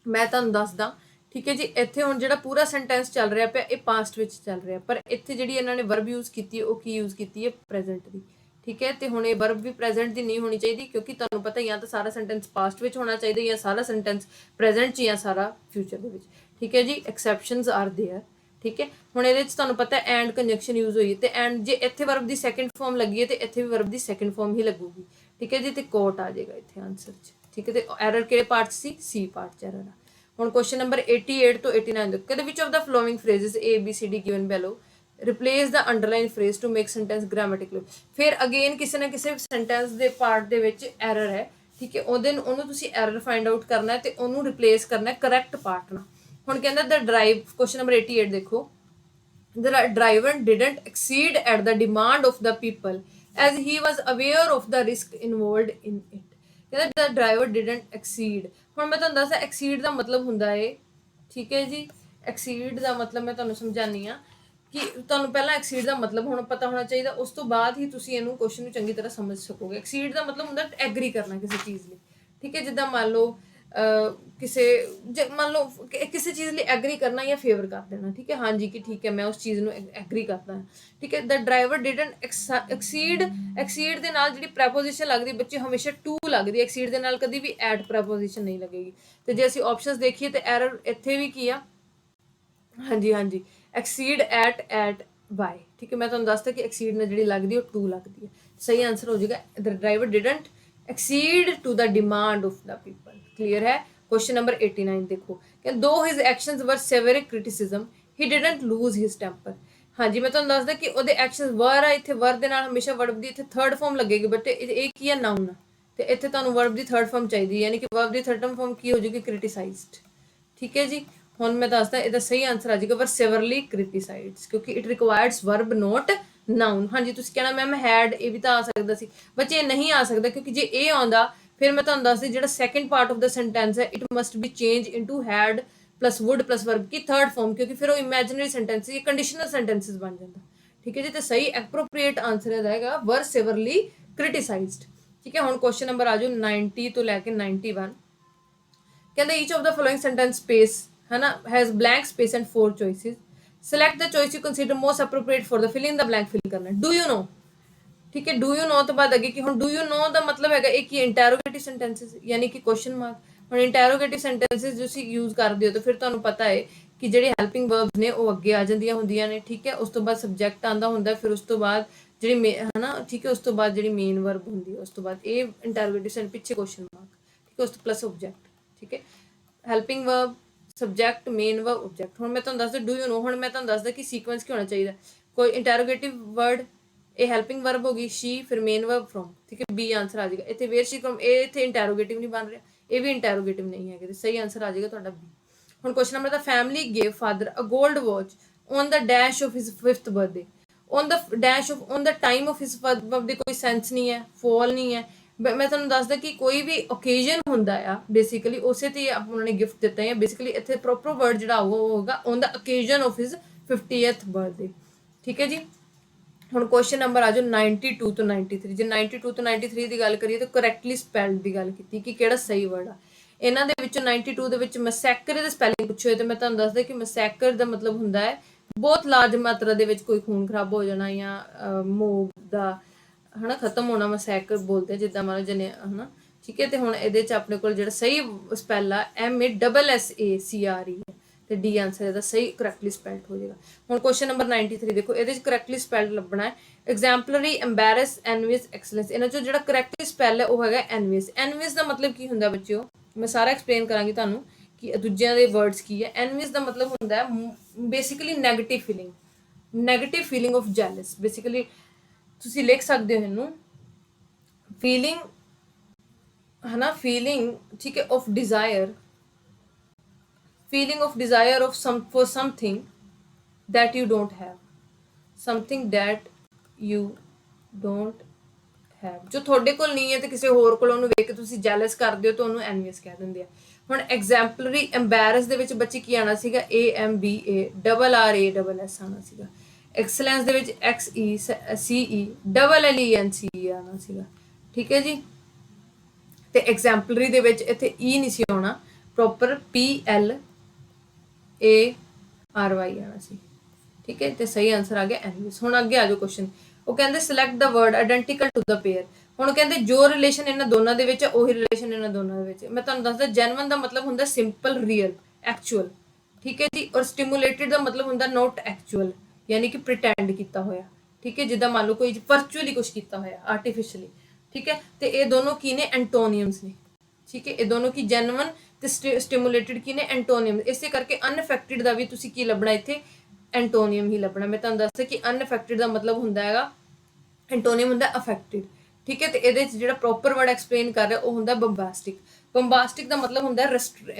ਮੈਂ ਤੁਹਾਨੂੰ ਦੱਸਦਾ। ਠੀਕ ਹੈ ਜੀ, ਇੱਥੇ ਹੁਣ ਜਿਹੜਾ ਪੂਰਾ ਸੈਂਟੈਂਸ ਚੱਲ ਰਿਹਾ ਪਿਆ ਇਹ ਪਾਸਟ ਵਿੱਚ ਚੱਲ ਰਿਹਾ, ਪਰ ਇੱਥੇ ਜਿਹੜੀ ਇਹਨਾਂ ਨੇ ਵਰਬ ਯੂਜ਼ ਕੀਤੀ ਹੈ ਉਹ ਕੀ ਯੂਜ਼ ਕੀਤੀ ਹੈ, ਪ੍ਰੈਜ਼ੈਂਟ ਦੀ। ਠੀਕ ਹੈ, ਤੇ ਹੁਣ ਇਹ ਵਰਬ ਵੀ ਪ੍ਰੈਜ਼ੈਂਟ ਦੀ ਨਹੀਂ ਹੋਣੀ ਚਾਹੀਦੀ ਕਿਉਂਕਿ ਤੁਹਾਨੂੰ ਪਤਾ ਜਾਂ ਤਾਂ ਸਾਰਾ ਸੈਂਟੈਂਸ ਪਾਸਟ ਵਿੱਚ ਹੋਣਾ ਚਾਹੀਦਾ ਜਾਂ ਸਾਰਾ ਸੈਂਟੈਂਸ ਪ੍ਰੈਜ਼ੈਂਟ 'ਚ ਜਾਂ ਸਾਰਾ ਫਿਊਚਰ ਦੇ ਵਿੱਚ। ਠੀਕ ਹੈ ਜੀ, ਐਕਸੈਪਸ਼ਨਸ ਆਰ ਦੇਅਰ। ਠੀਕ ਹੈ, ਹੁਣ ਇਹਦੇ 'ਚ ਤੁਹਾਨੂੰ ਪਤਾ ਐਂਡ ਕੰਜੰਕਸ਼ਨ ਯੂਜ਼ ਹੋਈ ਤੇ ਐਂਡ ਜੇ ਇੱਥੇ ਵਰਬ ਦੀ ਸੈਕੰਡ ਫਾਰਮ ਲੱਗੀ ਹੈ ਤੇ ਇੱਥੇ ਵੀ ਵਰਬ ਦੀ ਸੈਕੰਡ ਫਾਰਮ ਹੀ ਲੱਗੂਗੀ। ਠੀਕ ਹੈ ਜੀ, ਤੇ ਕੋਟ ਆ ਜਾਏਗਾ ਇੱਥੇ ਆਨਸਰ 'ਚ। ਠੀਕ ਹੈ, ਤੇ ਐਰਰ ਕਿਹੜੇ ਪਾਰਟ ਸੀ, ਸੀ ਪਾਰਟ 'ਚ ਐਰਰ ਆ। ਹੁਣ ਕੁਐਸਚਨ ਨੰਬਰ 88 ਤੋਂ 89 ਦੇਖੋ। ਕਹਿੰਦੇ which of the following phrases A B C D given below replace the underlined phrase to make sentence grammatically। ਫਿਰ ਅਗੇਨ ਕਿਸੇ ਨਾ ਕਿਸੇ ਸੈਂਟੈਂਸ ਦੇ ਪਾਰਟ ਦੇ ਵਿੱਚ ਐਰਰ ਹੈ। ਠੀਕ ਹੈ, ਉਹਨੂੰ ਤੁਸੀਂ ਐਰਰ ਫਾਈਂਡ ਆਊਟ ਕਰਨਾ ਹੈ ਤੇ ਉਹਨੂੰ ਰਿਪਲੇਸ ਕਰਨਾ ਹੈ ਕਰੈਕਟ ਪਾਰਟ ਨਾਲ। ਹੁਣ ਕਹਿੰਦਾ ਦ ਡਰਾਈਵ, ਕੁਐਸਚਨ ਨੰਬਰ 88 ਦੇਖੋ। The driver didn't exceed at the demand of the people as he was aware of the risk involved in it। ਕਹਿੰਦਾ the driver didn't exceed। ਹੁਣ ਮੈਂ ਤੁਹਾਨੂੰ ਦੱਸਦਾ exceed ਦਾ ਮਤਲਬ ਹੁੰਦਾ ਹੈ। ਠੀਕ ਹੈ ਜੀ, exceed ਦਾ ਮਤਲਬ ਮੈਂ ਤੁਹਾਨੂੰ ਸਮਝਾਨੀ ਆ ਕਿ ਤੁਹਾਨੂੰ ਪਹਿਲਾਂ exceed ਦਾ ਮਤਲਬ ਹੁਣ ਪਤਾ ਹੋਣਾ ਚਾਹੀਦਾ, ਉਸ ਤੋਂ ਬਾਅਦ ਹੀ ਤੁਸੀਂ ਇਹਨੂੰ ਕੁਐਸਚਨ ਨੂੰ ਚੰਗੀ ਤਰ੍ਹਾਂ ਸਮਝ ਸਕੋਗੇ। exceed ਦਾ ਮਤਲਬ ਹੁੰਦਾ ਐਗਰੀ ਕਰਨਾ ਕਿਸੇ ਚੀਜ਼ ਲਈ। ਠੀਕ ਹੈ, ਜਿੱਦਾਂ ਮੰਨ ਲਓ ਮੰਨ ਲਓ ਕਿਸੇ ਚੀਜ਼ ਲਈ ਐਗਰੀ ਕਰਨਾ ਜਾਂ ਫੇਵਰ ਕਰ ਦੇਣਾ। ਠੀਕ ਹੈ, ਹਾਂਜੀ ਕਿ ਠੀਕ ਹੈ ਮੈਂ ਉਸ ਚੀਜ਼ ਨੂੰ ਐਗਰੀ ਕਰਦਾ। ਠੀਕ ਹੈ, ਦ ਡਰਾਈਵਰ ਡਿਡਨਟ ਐਕਸੀਡ। ਐਕਸੀਡ ਦੇ ਨਾਲ ਜਿਹੜੀ ਪ੍ਰੈਪੋਜੀਸ਼ਨ ਲੱਗਦੀ ਬੱਚੇ ਹਮੇਸ਼ਾ ਟੂ ਲੱਗਦੀ, ਐਕਸੀਡ ਦੇ ਨਾਲ ਕਦੀ ਵੀ ਐਟ ਪ੍ਰੈਪੋਜੀਸ਼ਨ ਨਹੀਂ ਲੱਗੇਗੀ। ਤੇ ਜੇ ਅਸੀਂ ਆਪਸ਼ਨਸ ਦੇਖੀਏ ਤੇ ਐਰਰ ਇੱਥੇ ਵੀ ਕੀ ਆ, ਹਾਂਜੀ ਹਾਂਜੀ ਐਕਸੀਡ ਐਟ ਬਾਈ। ਠੀਕ ਹੈ, ਮੈਂ ਤੁਹਾਨੂੰ ਦੱਸਦਾ ਕਿ ਐਕਸੀਡ ਨਾਲ ਜਿਹੜੀ ਲੱਗਦੀ ਉਹ ਟੂ ਲੱਗਦੀ ਹੈ। ਸਹੀ ਆਨਸਰ ਹੋ ਜਾਏਗਾ the driver didn't exceed to the demand of the people। clear ਹੈ। question number 89 ਦੇਖੋ ਕਿ though his actions were severe criticism he didn't lose his temper। ਹਾਂਜੀ ਮੈਂ ਤੁਹਾਨੂੰ ਦੱਸਦਾ ਕਿ ਉਹਦੇ ਐਕਸ਼ਨਸ ਵਰ ਆ, ਇੱਥੇ ਵਰ ਦੇ ਨਾਲ ਹਮੇਸ਼ਾ ਵਰਬ ਦੀ ਇੱਥੇ ਥਰਡ ਫਾਰਮ ਲੱਗੇਗੀ ਬਟ ਇਹ ਕੀ ਹੈ, ਨਾਊਨ ਆ, ਤੇ ਇੱਥੇ ਤੁਹਾਨੂੰ ਵਰਬ ਦੀ ਥਰਡ ਫਾਰਮ ਚਾਹੀਦੀ ਹੈ, ਯਾਨੀ ਕਿ ਵਰਬ ਦੀ ਥਰਡ ਫਾਰਮ ਕੀ ਹੋ ਜਾਊਗੀ, ਕ੍ਰਿਟਿਸਾਈਜ਼ਡ। ਠੀਕ ਹੈ ਜੀ, ਹੁਣ ਮੈਂ ਦੱਸਦਾ ਇਹਦਾ ਸਹੀ ਆਨਸਰ ਆ ਜਾਏਗਾ ਵਰ ਸਿਵਰਲੀ ਕ੍ਰਿਟਿਸਾਈਜ਼ਡ ਕਿਉਂਕਿ it requires verb note known. ਹਾਂਜੀ ਤੁਸੀਂ ਕਹਿਣਾ ਮੈਮ ਹੈਡ, ਇਹ ਵੀ ਤਾਂ ਆ ਸਕਦਾ ਸੀ ਬੱਚੇ, ਇਹ ਨਹੀਂ ਆ ਸਕਦਾ ਕਿਉਂਕਿ ਜੇ ਇਹ ਆਉਂਦਾ ਫਿਰ ਮੈਂ ਤੁਹਾਨੂੰ ਦੱਸਦੀ ਜਿਹੜਾ second part of the sentence ਹੈ it must be change into had plus would plus verb ਕੀ ਥਰਡ ਫਾਰਮ, ਕਿਉਂਕਿ ਫਿਰ ਉਹ ਇਮੇਜਿਨਰੀ ਸੈਂਟੈਂਸ ਇਹ ਕੰਡੀਸ਼ਨਲ ਸੈਂਟੈਂਸਸ ਬਣ ਜਾਂਦਾ। ਠੀਕ ਹੈ ਜੀ, ਤੇ ਸਹੀ ਐਪਰੋਪ੍ਰੀਏਟ ਆਨਸਰ ਇਹਦਾ ਹੈਗਾ ਵਰ ਸਿਵਰਲੀ ਕ੍ਰਿਟਿਸਾਈਜ਼ਡ। ਠੀਕ ਹੈ, ਹੁਣ ਕੁਐਸਚਨ ਨੰਬਰ ਆ ਜਾਓ 90 ਤੋਂ ਲੈ ਕੇ 91। ਕਹਿੰਦੇ each of the following sentence space ਹੈ ਨਾ has blank space and 4 choices। select the choice you consider most appropriate for the fill in the blank fill ਕਰਨਾ। do you know। ਠੀਕ ਹੈ, do you know ਤੋਂ ਬਾਅਦ ਅੱਗੇ ਕਿ ਹੁਣ do you know ਦਾ ਮਤਲਬ ਹੈਗਾ ਇਹ ਕੀ ਇੰਟਰੋਗੇਟਿਵ ਸੈਂਟੈਂਸਸ ਯਾਨੀ ਕਿ ਕੁਐਸਚਨ ਮਾਰਕ। ਹੁਣ ਇੰਟਰੋਗੇਟਿਵ ਸੈਂਟੈਂਸਸ ਤੁਸੀਂ ਯੂਜ਼ ਕਰਦੇ ਹੋ ਤਾਂ ਫਿਰ ਤੁਹਾਨੂੰ ਪਤਾ ਹੈ ਕਿ ਜਿਹੜੇ ਹੈਲਪਿੰਗ ਵਰਬਸ ਨੇ ਉਹ ਅੱਗੇ ਆ ਜਾਂਦੀਆਂ ਹੁੰਦੀਆਂ ਨੇ। ਠੀਕ ਹੈ, ਉਸ ਤੋਂ ਬਾਅਦ ਸਬਜੈਕਟ ਆਂਦਾ ਹੁੰਦਾ, ਫਿਰ ਉਸ ਤੋਂ ਬਾਅਦ ਜਿਹੜੀ ਹੈ ਨਾ, ਠੀਕ ਹੈ, ਉਸ ਤੋਂ ਬਾਅਦ ਜਿਹੜੀ ਮੇਨ ਵਰਬ ਹੁੰਦੀ ਹੈ, ਉਸ ਤੋਂ ਬਾਅਦ ਇਹ ਇੰਟਰੋਗੇਟਿਵ ਸੈਂਟੈਂਸ ਪਿੱਛੇ ਕੁਐਸਚਨ ਮਾਰਕ। ਠੀਕ ਹੈ, ਉਸ ਤੋਂ ਪਲੱਸ ਆਬਜੈਕਟ। ਠੀਕ ਹੈ, helping verb subject main verb object. ਹੁਣ ਮੈਂ ਤੁਹਾਨੂੰ ਦੱਸਦਾ ਡੂ ਯੂ ਨੋ, ਹੁਣ ਮੈਂ ਤੁਹਾਨੂੰ ਦੱਸਦਾ ਕਿ ਸੀਕੁਐਂਸ ਕੀ ਹੋਣਾ ਚਾਹੀਦਾ, ਕੋਈ ਇੰਟਰੋਗੇਟਿਵ ਵਰਡ, ਇਹ ਹੈਲਪਿੰਗ ਵਰਬ ਹੋ ਗਈ ਸ਼ੀ, ਫਿਰ ਮੇਨ ਵਰਬ ਫਰੋਮ। ਠੀਕ ਹੈ, ਬੀ ਆਨਸਰ ਆ ਜਾਏਗਾ ਇੱਥੇ ਵੇਅਰ ਸ਼ੀ ਫਰੋਮ, ਇਹ ਇੱਥੇ ਇੰਟਰੋਗੇਟਿਵ ਨਹੀਂ ਬਣ ਰਿਹਾ, ਇਹ ਵੀ ਇੰਟਰੋਗੇਟਿਵ ਨਹੀਂ ਹੈਗੇ, ਤੇ ਸਹੀ ਆਨਸਰ ਆ ਜਾਏਗਾ ਤੁਹਾਡਾ ਬੀ। ਹੁਣ ਕੁਐਸਚਨ ਨੰਬਰ ਦਾ ਫੈਮਿਲੀ ਗੇਵ ਫਾਦਰ ਅ 골ਡ watch on the dash of his 5th birthday. On the dash of on the time of his birthday ਕੋਈ ਸੈਂਸ ਨਹੀਂ ਹੈ, ਫੋਲ ਨਹੀਂ ਹੈ। ਮੈਂ ਤੁਹਾਨੂੰ ਦੱਸਦਾ ਕਿ ਕੋਈ ਵੀ ਓਕੇਜ਼ਨ ਹੁੰਦਾ ਆ ਬੇਸਿਕਲੀ ਉਸੇ ਤੇ ਉਹਨਾਂ ਨੇ ਗਿਫਟ ਦਿੱਤਾ ਹੈ। ਬੇਸਿਕਲੀ ਇੱਥੇ ਪ੍ਰੋਪਰ ਵਰਡ ਜਿਹੜਾ ਉਹ ਹੋਗਾ on the occasion of his 50th birthday. ਠੀਕ ਹੈ ਜੀ, ਹੁਣ ਕੁਐਸਚਨ ਨੰਬਰ ਆ ਜਾਓ 92 ਤੋਂ 93। ਜੇ 92 ਤੋਂ 93 ਦੀ ਗੱਲ ਕਰੀਏ ਤਾਂ ਕਰੈਕਟਲੀ ਸਪੈਲਡ ਦੀ ਗੱਲ ਕੀਤੀ ਕਿ ਕਿਹੜਾ ਸਹੀ ਵਰਡ ਆ। ਇਹਨਾਂ ਦੇ ਵਿੱਚੋਂ 92 ਦੇ ਵਿੱਚ ਮੈਸੈਕਰ ਦੇ ਸਪੈਲਿੰਗ ਪੁੱਛੇ ਤੇ ਮੈਂ ਤੁਹਾਨੂੰ ਦੱਸਦਾ ਕਿ ਮੈਸੈਕਰ ਦਾ ਮਤਲਬ ਹੁੰਦਾ ਹੈ ਬਹੁਤ ਲਾਰਜ ਮਾਤਰਾ ਦੇ ਵਿੱਚ ਕੋਈ ਖੂਨ ਖਰਾਬ ਹੋ ਜਾਣਾ ਜਾਂ ਮੋਬ ਦਾ ਹਨਾ ਖਤਮ ਹੋਣਾ, ਮੈਸੈਕਰ ਬੋਲਦੇ ਜਿੱਦਾਂ ਮੰਨ ਲਓ ਜਨੇ ਹਨਾ। ਠੀਕ ਹੈ, ਤੇ ਹੁਣ ਇਹਦੇ ਚ ਆਪਣੇ ਕੋਲ ਜਿਹੜਾ ਸਹੀ ਸਪੈਲ ਆ MASSACRE ਹੈ ਤੇ ਡੀ ਆਂਸਰ ਇਹਦਾ ਸਹੀ ਕਰੈਕਟਲੀ ਸਪੈਲਡ ਹੋ ਜਾਏਗਾ। ਹੁਣ ਕੁਐਸਚਨ ਨੰਬਰ 93 ਦੇਖੋ, ਇਹਦੇ ਚ ਕਰੈਕਟਲੀ ਸਪੈਲਡ ਲੱਭਣਾ ਹੈ ਐਗਜ਼ੈਂਪਲਰੀ, ਐਮਬੈਰਸ, ਐਨਵੀਅਸ, ਐਕਸਲੈਂਸ। ਇਹਨਾਂ ਚੋਂ ਜਿਹੜਾ ਕਰੈਕਟਲੀ ਸਪੈਲ ਹੈ ਉਹ ਹੈਗਾ ਐਨਵੀਅਸ। ਐਨਵੀਅਸ ਦਾ ਮਤਲਬ ਕੀ ਹੁੰਦਾ ਬੱਚਿਓ, ਮੈਂ ਸਾਰਾ ਐਕਸਪਲੇਨ ਕਰਾਂਗੀ ਤੁਹਾਨੂੰ ਕਿ ਦੂਜਿਆਂ ਦੇ ਵਰਡਸ ਕੀ ਹੈ। ਐਨਵੀਅਸ ਦਾ ਮਤਲਬ ਹੁੰਦਾ ਹੈ basically negative feeling of jealous. Basically ਤੁਸੀਂ ਲਿਖ ਸਕਦੇ ਹੋ ਇਹਨੂੰ ਫੀਲਿੰਗ ਹਨਾ, ਫੀਲਿੰਗ ਠੀਕ ਹੈ of desire, feeling of desire of for something that you don't have, something that you don't have, ਜੋ ਤੁਹਾਡੇ ਕੋਲ ਨਹੀਂ ਹੈ ਤੇ ਕਿਸੇ ਹੋਰ ਕੋਲ ਉਹਨੂੰ ਵੇਖ ਕੇ ਤੁਸੀਂ ਜੈਲਸ ਕਰਦੇ ਹੋ ਤਾਂ ਉਹਨੂੰ ਐਨਵੀਅਸ ਕਹਿ ਦਿੰਦੇ ਆ। ਹੁਣ ਐਗਜ਼ੈਂਪਲਰੀ ਐਮਬੈਰਸ ਦੇ ਵਿੱਚ ਬੱਚੇ ਕੀ ਆਣਾ ਸੀਗਾ AMBARRASS ਆਣਾ ਸੀਗਾ। ਐਕਸਲੈਂਸ ਦੇ ਵਿੱਚ XECE ਆਣਾ ਸੀਗਾ। ਠੀਕ ਹੈ ਜੀ, ਤੇ ਐਗਜ਼ੈਂਪਲਰੀ ਦੇ ਵਿੱਚ ਇੱਥੇ E ਨਹੀਂ ਸੀ ਆਉਣਾ, ਪ੍ਰੋਪਰ PLARY ਆਣਾ ਸੀ। ਠੀਕ ਹੈ, ਤੇ ਸਹੀ ਆਨਸਰ ਆ ਗਿਆ ਐਨਵੀਅਸ। ਹੁਣ ਅੱਗੇ ਆ ਜਾਓ ਕੁਐਸਚਨ, ਉਹ ਕਹਿੰਦੇ select the word identical to the pair. ਹੁਣ ਕਹਿੰਦੇ ਜੋ ਰਿਲੇਸ਼ਨ ਇਹਨਾਂ ਦੋਨਾਂ ਦੇ ਵਿੱਚ ਹੈ ਉਹੀ ਰਿਲੇਸ਼ਨ ਇਹਨਾਂ ਦੋਨਾਂ ਦੇ ਵਿੱਚ। ਮੈਂ ਤੁਹਾਨੂੰ ਦੱਸਦਾ ਜੈਨੂਇਨ ਦਾ ਮਤਲਬ ਹੁੰਦਾ ਸਿੰਪਲ, ਰੀਅਲ, ਐਕਚੁਅਲ। ਠੀਕ ਹੈ ਜੀ, ਔਰ ਸਟਿਮੂਲੇਟਿਡ ਦਾ ਮਤਲਬ ਹੁੰਦਾ ਨੋਟ ਐਕਚੁਅਲ, ਯਾਨੀ ਕਿ ਪ੍ਰੀਟੈਂਡ ਕੀਤਾ ਹੋਇਆ। ਠੀਕ ਹੈ, ਜਿੱਦਾਂ ਮੰਨ ਲਓ ਕੋਈ ਵਰਚੁਅਲੀ ਕੁਝ ਕੀਤਾ ਹੋਇਆ, ਆਰਟੀਫੀਸ਼ੀਅਲੀ। ਠੀਕ ਹੈ, ਤੇ ਇਹ ਦੋਨੋਂ ਕੀ ਨੇ, ਐਂਟੋਨੀਅਮਸ ਨੇ। ਠੀਕ ਹੈ, ਇਹ ਦੋਨੋਂ ਕੀ ਜੈਨੂਇਨ ਤੇ ਸਟਿਮੂਲੇਟਿਡ ਕੀ ਨੇ, ਐਂਟੋਨੀਅਮ। ਇਸੇ ਕਰਕੇ ਅਨਅਫੈਕਟਿਡ ਦਾ ਵੀ ਤੁਸੀਂ ਕੀ ਲੱਭਣਾ ਇੱਥੇ, ਐਂਟੋਨੀਅਮ ਹੀ ਲੱਭਣਾ। ਮੈਂ ਤੁਹਾਨੂੰ ਦੱਸਦਾ ਕਿ ਅਨਅਫੈਕਟਿਡ ਦਾ ਮਤਲਬ ਹੁੰਦਾ ਹੈਗਾ, ਐਂਟੋਨੀਅਮ ਹੁੰਦਾ ਅਫੈਕਟਿਡ। ਠੀਕ ਹੈ, ਤੇ ਇਹਦੇ ਚ ਜਿਹੜਾ ਪ੍ਰੋਪਰ ਵਰਡ ਐਕਸਪਲੇਨ ਕਰ ਰਿਹਾ ਉਹ ਹੁੰਦਾ ਬੰਬਾਸਟਿਕ। ਬੰਬਾਸਟਿਕ ਦਾ ਮਤਲਬ ਹੁੰਦਾ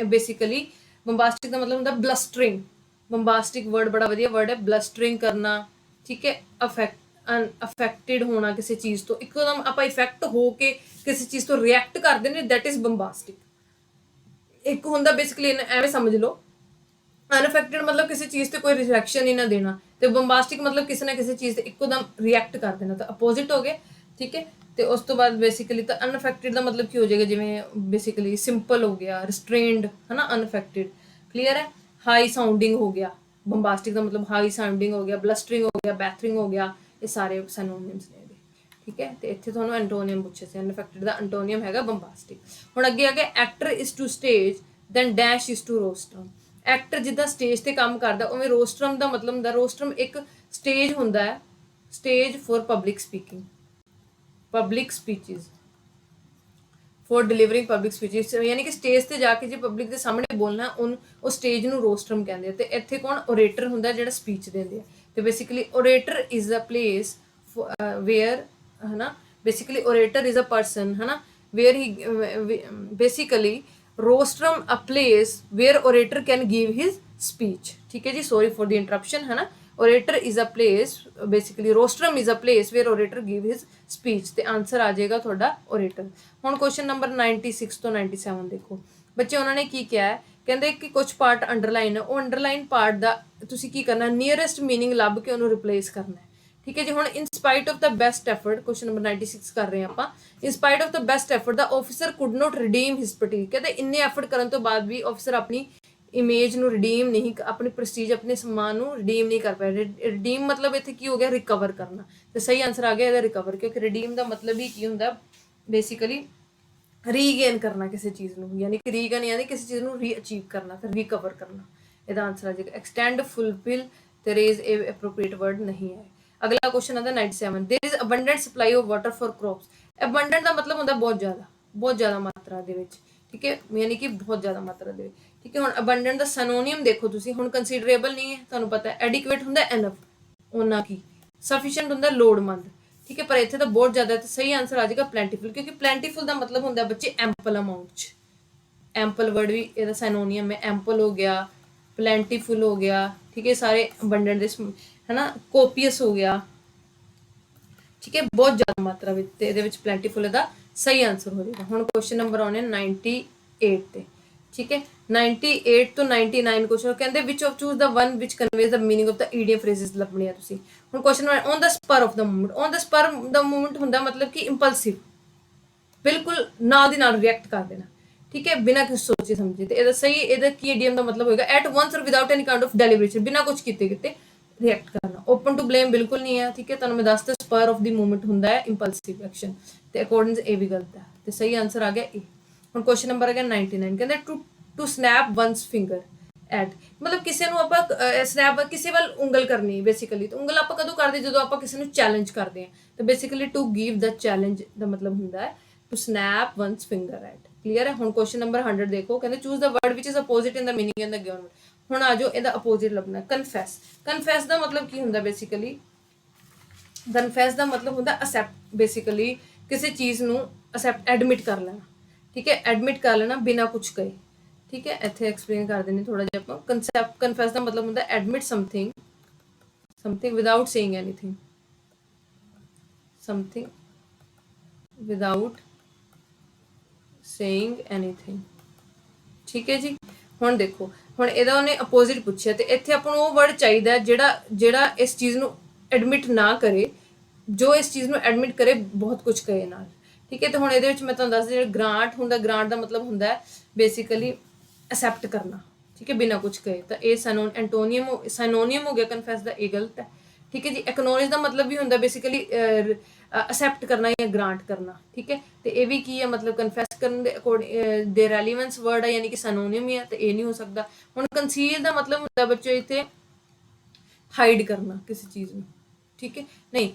ਬੇਸਿਕਲੀ ਬੰਬਾਸਟਿਕ ਦਾ ਮਤਲਬ ਹੁੰਦਾ ਬਲਸਟਰਿੰਗ। ਬੰਬਾਸਟਿਕ ਵਰਡ ਬੜਾ ਵਧੀਆ ਵਰਡ ਹੈ, ਬਲਸਟਰਿੰਗ ਕਰਨਾ। ਠੀਕ ਹੈ, ਅਫੈਕਟਿਡ ਹੋਣਾ ਕਿਸੇ ਚੀਜ਼ ਤੋਂ, ਇੱਕਦਮ ਆਪਾਂ ਇਫੈਕਟ ਹੋ ਕੇ ਕਿਸੇ ਚੀਜ਼ ਤੋਂ ਰਿਐਕਟ ਕਰਦੇ ਨੇ, ਦੈਟ ਇਜ਼ ਬੰਬਾਸਟਿਕ। ਇੱਕ ਹੁੰਦਾ ਬੇਸਿਕਲੀ ਐਵੇਂ ਸਮਝ ਲਓ ਅਨਅਫੈਕਟਿਡ ਮਤਲਬ ਕਿਸੇ ਚੀਜ਼ ਤੇ ਕੋਈ ਰਿਐਕਸ਼ਨ ਹੀ ਨਾ ਦੇਣਾ, ਤੇ ਬੰਬਾਸਟਿਕ ਮਤਲਬ ਕਿਸੇ ਨਾ ਕਿਸੇ ਚੀਜ਼ ਤੇ ਇੱਕੋਦਮ ਰਿਐਕਟ ਕਰ ਦੇਣਾ, ਤਾਂ ਅਪੋਜ਼ਿਟ ਹੋ ਗਏ। ਠੀਕ ਹੈ, ਤੇ ਉਸ ਤੋਂ ਬਾਅਦ ਬੇਸਿਕਲੀ ਤਾਂ ਅਨਅਫੈਕਟਿਡ ਦਾ ਮਤਲਬ ਕੀ ਹੋ ਜਾਏਗਾ, ਜਿਵੇਂ ਬੇਸਿਕਲੀ ਸਿੰਪਲ ਹੋ ਗਿਆ, ਰਿਸਟ੍ਰੇਨਡ ਹਨਾ, ਅਨਅਫੈਕਟਿਡ। ਕਲੀਅਰ ਹੈ, ਹਾਈ ਸਾਊਂਡਿੰਗ ਹੋ ਗਿਆ, ਬੰਬਾਸਟਿਕ ਦਾ ਮਤਲਬ ਹਾਈ ਸਾਊਂਡਿੰਗ ਹੋ ਗਿਆ, ਬਲਸਟਰਿੰਗ ਹੋ ਗਿਆ, ਬੈਥਰਿੰਗ ਹੋ ਗਿਆ, ਇਹ ਸਾਰੇ ਸਿਨੋਨਿਮਸ ਨੇ। ਠੀਕ ਹੈ, ਤੇ ਇੱਥੇ ਤੁਹਾਨੂੰ ਐਂਟੋਨੀਅਮ ਪੁੱਛਿਆ ਸੀ, ਅਨਅਫੈਕਟਿਡ ਦਾ ਐਂਟੋਨੀਅਮ ਹੈਗਾ ਬੰਬਾਸਟਿਕ। ਹੁਣ ਅੱਗੇ ਆ ਗਿਆ actor is to stage then dash is to rostrum. Actor ਜਿੱਦਾਂ ਸਟੇਜ ਤੇ ਕੰਮ ਕਰਦਾ ਉਵੇਂ ਰੋਸਟਰਮ ਦਾ ਮਤਲਬ ਹੁੰਦਾ, ਰੋਸਟਰਮ ਇੱਕ ਸਟੇਜ ਹੁੰਦਾ ਹੈ, stage for public speaking, public speeches, for delivering public speeches, ਯਾਨੀ ਕਿ ਸਟੇਜ ਤੇ ਜਾ ਕੇ ਜੇ ਪਬਲਿਕ ਦੇ ਸਾਹਮਣੇ ਬੋਲਣਾ ਉਹਨੂੰ ਉਹ ਸਟੇਜ ਨੂੰ ਰੋਸਟਰਮ ਕਹਿੰਦੇ ਆ। ਤੇ ਇੱਥੇ ਕੌਣ, ਓਰੇਟਰ ਹੁੰਦਾ ਜਿਹੜਾ ਸਪੀਚ ਦਿੰਦੇ ਆ। ਤੇ basically orator is a place where ਹਨਾ, basically orator is a person ਹਨਾ, where he basically rostrum a place where orator can give his speech। ठीक है जी, sorry for the interruption है ना। orator is a place, basically rostrum is a place where orator give his speech, ਤੇ answer ਆ ਜਾਏਗਾ ਤੁਹਾਡਾ orator। ਹੁਣ question number 96 ਤੋਂ 97 ਦੇਖੋ ਬੱਚੇ, ਉਹਨਾਂ ਨੇ ਕੀ ਕਿਹਾ ਹੈ, ਕਹਿੰਦੇ ਕਿ ਕੁਝ ਪਾਰਟ ਅੰਡਰਲਾਈਨ ਹੈ, ਉਹ ਅੰਡਰਲਾਈਨ ਪਾਰਟ ਦਾ ਤੁਸੀਂ ਕੀ ਕਰਨਾ, ਨੀਅਰੈਸਟ ਮੀਨਿੰਗ ਲੱਭ ਕੇ ਉਹਨੂੰ ਰਿਪਲੇਸ ਕਰਨਾ ਹੈ। ਠੀਕ ਹੈ ਜੀ, ਹੁਣ in spite of the best effort, question number 96 ਕਰ ਰਹੇ ਹਾਂ ਆਪਾਂ। In spite of the best effort the officer could not redeem his prestige. ਕਹਿੰਦੇ ਇੰਨੇ ਐਫਰਟ ਕਰਨ ਤੋਂ ਬਾਅਦ ਵੀ ਆਫਿਸਰ ਆਪਣੀ ਇਮੇਜ ਨੂੰ ਰਿਡੀਮ ਨਹੀਂ, ਆਪਣੀ ਪ੍ਰੈਸਟੀਜ, ਆਪਣੇ ਸਨਮਾਨ ਨੂੰ ਰਿਡੀਮ ਨਹੀਂ ਕਰ ਪਾਇਆ। ਰਿਡੀਮ ਮਤਲਬ ਇੱਥੇ ਕੀ ਹੋ ਗਿਆ, ਰਿਕਵਰ ਕਰਨਾ। ਤੇ ਸਹੀ ਆਨਸਰ ਆ ਗਿਆ ਇਹਦਾ ਰਿਕਵਰ, ਕਿਉਂਕਿ ਰਿਡੀਮ ਦਾ ਮਤਲਬ ਹੀ ਕੀ ਹੁੰਦਾ, ਬੇਸਿਕਲੀ ਰੀਗੇਨ ਕਰਨਾ ਕਿਸੇ ਚੀਜ਼ ਨੂੰ, ਯਾਨੀ ਕਿ ਰੀਗੇਨ ਯਾਨੀ ਕਿਸੇ ਚੀਜ਼ ਨੂੰ ਰੀਅਚੀਵ ਕਰਨਾ, ਫਿਰ ਰਿਕਵਰ ਕਰਨਾ। ਇਹਦਾ ਆਨਸਰ ਆ ਜਾਏਗਾ ਐਕਸਟੈਂਡ, ਫੁਲਫਿਲ ਤੇ ਰੇਜ਼ ਇਹ ਐਪਰੋਪ੍ਰੀਏਟ ਵਰਡ ਨਹੀਂ ਹੈ। ਅਗਲਾ ਕੁਐਸਚਨ ਆਂਦਾ 97, there is abundant supply of water for crops। abundant ਦਾ ਮਤਲਬ ਹੁੰਦਾ ਬਹੁਤ ਜ਼ਿਆਦਾ ਮਾਤਰਾ ਦੇ ਵਿੱਚ। ਠੀਕ ਹੈ, ਯਾਨੀ ਕਿ ਬਹੁਤ ਜ਼ਿਆਦਾ ਮਾਤਰਾ ਦੇ ਵਿੱਚ। ਠੀਕ ਹੈ, ਹੁਣ abundant ਦਾ ਸਿਨੋਨਿਮ ਦੇਖੋ ਤੁਸੀਂ, ਹੁਣ ਕੰਸੀਡਰੇਬਲ ਨਹੀਂ ਹੈ ਤੁਹਾਨੂੰ ਪਤਾ ਹੈ, ਐਡਿਕੁਏਟ ਹੁੰਦਾ ਐਨਫ, ਉਹਨਾਂ ਕੀ, ਸਫੀਸ਼ੀਐਂਟ ਹੁੰਦਾ ਲੋੜਮੰਦ। ਠੀਕ ਹੈ, ਪਰ ਇੱਥੇ ਤਾਂ ਬਹੁਤ ਜ਼ਿਆਦਾ, ਤੇ ਸਹੀ ਆਨਸਰ ਆ ਜਾਏਗਾ ਪਲੈਂਟੀਫੁਲ, ਕਿਉਂਕਿ ਪਲੈਂਟੀਫੁਲ ਦਾ ਮਤਲਬ ਹੁੰਦਾ ਬੱਚੇ ਐਂਪਲ ਅਮਾਉਂਟ ਚ। ਐਂਪਲ ਵਰਡ ਵੀ ਇਹਦਾ ਸਿਨੋਨਿਮ ਹੈ, ਐਂਪਲ ਹੋ ਗਿਆ, ਪਲੈਂਟੀਫੁਲ ਹੋ ਗਿਆ। ਠੀਕ ਹੈ, ਸਾਰੇ abundant ਦੇ है ना, ਕੋਪੀਅਸ ਹੋ ਗਿਆ। ਠੀਕ ਹੈ, ਬਹੁਤ ਜ਼ਿਆਦਾ ਮਾਤਰਾ ਵਿੱਚ, ਤੇ ਇਹਦੇ ਵਿੱਚ ਪਲੈਂਟੀਫੁਲ ਦਾ ਸਹੀ ਆਨਸਰ ਹੋ ਜਾਏਗਾ। ਹੁਣ ਕੁਐਸਚਨ ਨੰਬਰ ਆਉਣੇ 98 ਤੇ ठीक है। 98 ਤੋਂ 99 क्वेश्चन कहते which of choose the one which conveys the meaning of the idiom phrases ਲੱਭਣੇ ਆ ਤੁਸੀਂ। ਹੁਣ question on the spur of the movement, on the spur the movement ਹੁੰਦਾ मतलब कि इंपल्सिव, बिल्कुल नाल दी नाल रिएक्ट कर देना, ठीक है, बिना कुछ सोचे समझे। तो ਇਹਦਾ सही ਇਹਦਾ ਕੀ ईडीएम ਦਾ मतलब होएगा एट वंस और without any kind of deliberation, बिना कुछ कीते रिएक्ट करना। ओपन टू ब्लेम बिल्कुल नहीं है, ठीक है, ਤੁਹਾਨੂੰ ਮੈਂ ਦੱਸਦਾ स्पर ऑफ द मूवमेंट ਹੁੰਦਾ ਹੈ इंपल्सिव एक्शन, ਤੇ ਅਕੋਰਡਿੰਗ ਇਹ ਵੀ ਗਲਤ ਹੈ, ਤੇ ਸਹੀ ਆਨਸਰ ਆ ਗਿਆ ए। ਹੁਣ क्वेश्चन नंबर ਆ ਗਿਆ 99, ਕਹਿੰਦੇ to snap one's finger at, मतलब किसी ਨੂੰ ਆਪਾਂ ਸਨੈਪ ਕਿਸੇ ਵੱਲ ਉਂਗਲ ਕਰਨੀ ਬੇਸਿਕਲੀ। ਤਾਂ ਉਂਗਲ ਆਪਾਂ ਕਦੋਂ ਕਰਦੇ, ਜਦੋਂ ਆਪਾਂ ਕਿਸੇ ਨੂੰ ਚੈਲੰਜ ਕਰਦੇ ਹਾਂ। ਤਾਂ basically to give the challenge ਦਾ ਮਤਲਬ ਹੁੰਦਾ ਹੈ to snap one's finger at. Clear ਹੈ। ਹੁਣ ਕੁਐਸਚਨ ਨੰਬਰ 100 ਦੇਖੋ, ਕਹਿੰਦੇ choose the word which is opposite in the meaning in the given word. ਹੁਣ ਆ ਜਾਓ ਇਹਦਾ ਅਪੋਜ਼ਿਟ ਲੱਭਣਾ। ਕਨਫੈਸ, ਕਨਫੈਸ ਦਾ ਮਤਲਬ ਕੀ ਹੁੰਦਾ ਬੇਸਿਕਲੀ? ਕਨਫੈਸ ਦਾ ਮਤਲਬ ਹੁੰਦਾ ਅਸੈਪਟ, ਬੇਸਿਕਲੀ ਕਿਸੇ ਚੀਜ਼ ਨੂੰ ਅਸੈਪਟ ਐਡਮਿਟ ਕਰ ਲੈਣਾ, ਠੀਕ ਹੈ, ਐਡਮਿਟ ਕਰ ਲੈਣਾ ਬਿਨਾ ਕੁਝ ਕਹੇ, ठीक है। ਇੱਥੇ ਐਕਸਪਲੇਨ ਕਰ ਦਿੰਦੇ ਥੋੜਾ ਜਿਹਾ ਆਪਾਂ। ਕਨਸੈਪਟ ਕਨਫੈਸ ਦਾ ਮਤਲਬ ਹੁੰਦਾ admit something without saying anything, something without saying anything, ਠੀਕ ਹੈ ਜੀ। ਹੁਣ ਦੇਖੋ, ਹੁਣ ਇਹਦਾ ਉਹਨੇ ਅਪੋਜ਼ਿਟ ਪੁੱਛਿਆ, ਤੇ ਇੱਥੇ ਆਪਾਂ ਨੂੰ ਉਹ ਵਰਡ ਚਾਹੀਦਾ ਜਿਹੜਾ ਇਸ ਚੀਜ਼ ਨੂੰ ਐਡਮਿਟ ਨਾ ਕਰੇ, ਜੋ ਇਸ ਚੀਜ਼ ਨੂੰ ਐਡਮਿਟ ਕਰੇ ਬਹੁਤ ਕੁਝ ਕਹੇ ਨਾਲ, ਠੀਕ ਹੈ। ਤੇ ਹੁਣ ਇਹਦੇ ਵਿੱਚ ਮੈਂ ਤੁਹਾਨੂੰ ਦੱਸਦੀ, ਜਿਹੜਾ ਗ੍ਰਾਂਟ ਹੁੰਦਾ, ਗ੍ਰਾਂਟ ਦਾ ਮਤਲਬ ਹੁੰਦਾ ਬੇਸਿਕਲੀ एक्सेप्ट करना, ठीक है, बिना कुछ कहे। तो ये सैनोनियम हो गया कन्फेस का, ये गलत है, ठीक है जी। एक्नॉलेज का मतलब भी होंगे बेसिकली एक्सेप्ट करना या ग्रांट करना, ठीक है। तो ये भी की है मतलब कन्फेस करने के अकॉर्डिंग दे रेलीवेंस वर्ड है, यानी कि सैनोनियम ही है, तो ये नहीं हो सकता। हुण कंसील का मतलब होंगे बच्चों इतने हाइड करना किसी चीज़ में, ठीक है, नहीं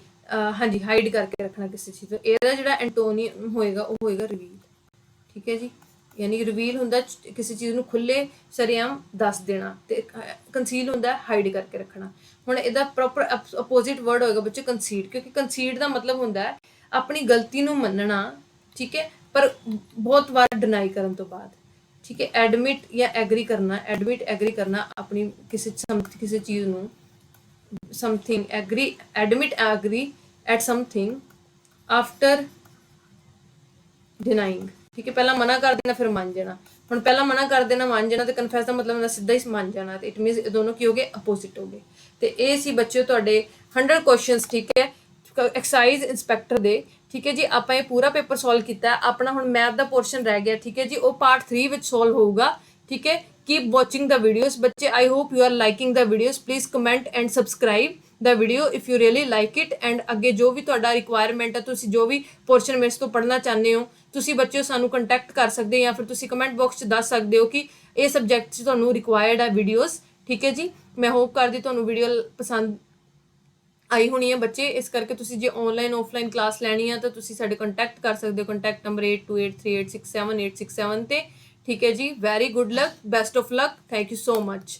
हाँ जी, हाइड करके रखना किसी चीज़ को। ਇਹਦਾ ਜਿਹੜਾ एंटोनियम होएगा वो होएगा रिवील, ठीक है जी। यानी रिवील ਹੁੰਦਾ ਕਿਸੇ ਚੀਜ਼ ਨੂੰ ਖੁੱਲੇ ਸਰਿਆਮ ਦੱਸ ਦੇਣਾ, ਤੇ ਕੰਸੀਲ ਹੁੰਦਾ ਹਾਈਡ ਕਰਕੇ ਰੱਖਣਾ। ਹੁਣ ਇਹਦਾ ਪ੍ਰੋਪਰ ਅਪੋਜ਼ਿਟ ਵਰਡ ਹੋਏਗਾ ਬੱਚੇ ਕੰਸੀਡ, ਕਿਉਂਕਿ ਕੰਸੀਡ ਦਾ ਮਤਲਬ ਹੁੰਦਾ ਹੈ ਆਪਣੀ ਗਲਤੀ ਨੂੰ ਮੰਨਣਾ, ਠੀਕ ਹੈ, ਪਰ ਬਹੁਤ ਵਾਰ ਡਿਨਾਈ ਕਰਨ ਤੋਂ ਬਾਅਦ, ਠੀਕ ਹੈ। ਐਡਮਿਟ ਜਾਂ ਐਗਰੀ ਕਰਨਾ, ਐਡਮਿਟ ਐਗਰੀ ਕਰਨਾ ਆਪਣੀ ਕਿਸੇ ਚੀਜ਼ ਨੂੰ, something agree, admit agree at something after denying, ठीक है। पहला मना कर देना फिर मान जाना। हम पहला मना कर देना मान जाना, तो कन्फेस का मतलब सीधा ही मान जाना, तो इट मीनस दोनों की हो गए अपोजिट हो गए। तो ये सी बच्चों तुहाडे 100 क्वेश्चनस, ठीक है, एक्साइज इंस्पैक्टर दे, ठीक है जी। आप ये पूरा पेपर सॉल्व किया, अपना हुण मैथ का पोर्शन रह गया, ठीक है जी, वो पार्ट 3 विच सॉल्व होगा, ठीक है। कीप वॉचिंग द वीडियोस बच्चे, I hope you are liking the videos. Please comment and subscribe the video if you really like it. And अगे जो भी तुहाडा रिक्वायरमेंट है, तुसीं जो भी पोर्शन मेरे तो पढ़ना चाहते हो, ਤੁਸੀਂ ਬੱਚਿਓ ਸਾਨੂੰ ਕੰਟੈਕਟ ਕਰ ਸਕਦੇ, ਜਾਂ ਫਿਰ ਤੁਸੀਂ ਕਮੈਂਟ ਬਾਕਸ 'ਚ ਦੱਸ ਸਕਦੇ ਹੋ ਕਿ ਇਹ ਸਬਜੈਕਟ 'ਚ ਤੁਹਾਨੂੰ ਰਿਕੁਆਇਰਡ ਹੈ ਵੀਡੀਓਜ਼, ਠੀਕ ਹੈ ਜੀ। ਮੈਂ ਹੋਪ ਕਰਦੀ ਤੁਹਾਨੂੰ ਵੀਡੀਓ ਪਸੰਦ ਆਈ ਹੋਣੀ ਹੈ ਬੱਚੇ। ਇਸ ਕਰਕੇ ਤੁਸੀਂ ਜੇ ਆਨਲਾਈਨ ਆਫਲਾਈਨ ਕਲਾਸ ਲੈਣੀ ਆ ਤਾਂ ਤੁਸੀਂ ਸਾਡੇ ਕੰਟੈਕਟ ਕਰ ਸਕਦੇ ਹੋ, ਕੰਟੈਕਟ ਨੰਬਰ 8283867867 ਤੇ, ਠੀਕ ਹੈ ਜੀ। Very good luck, best of luck, thank you so much.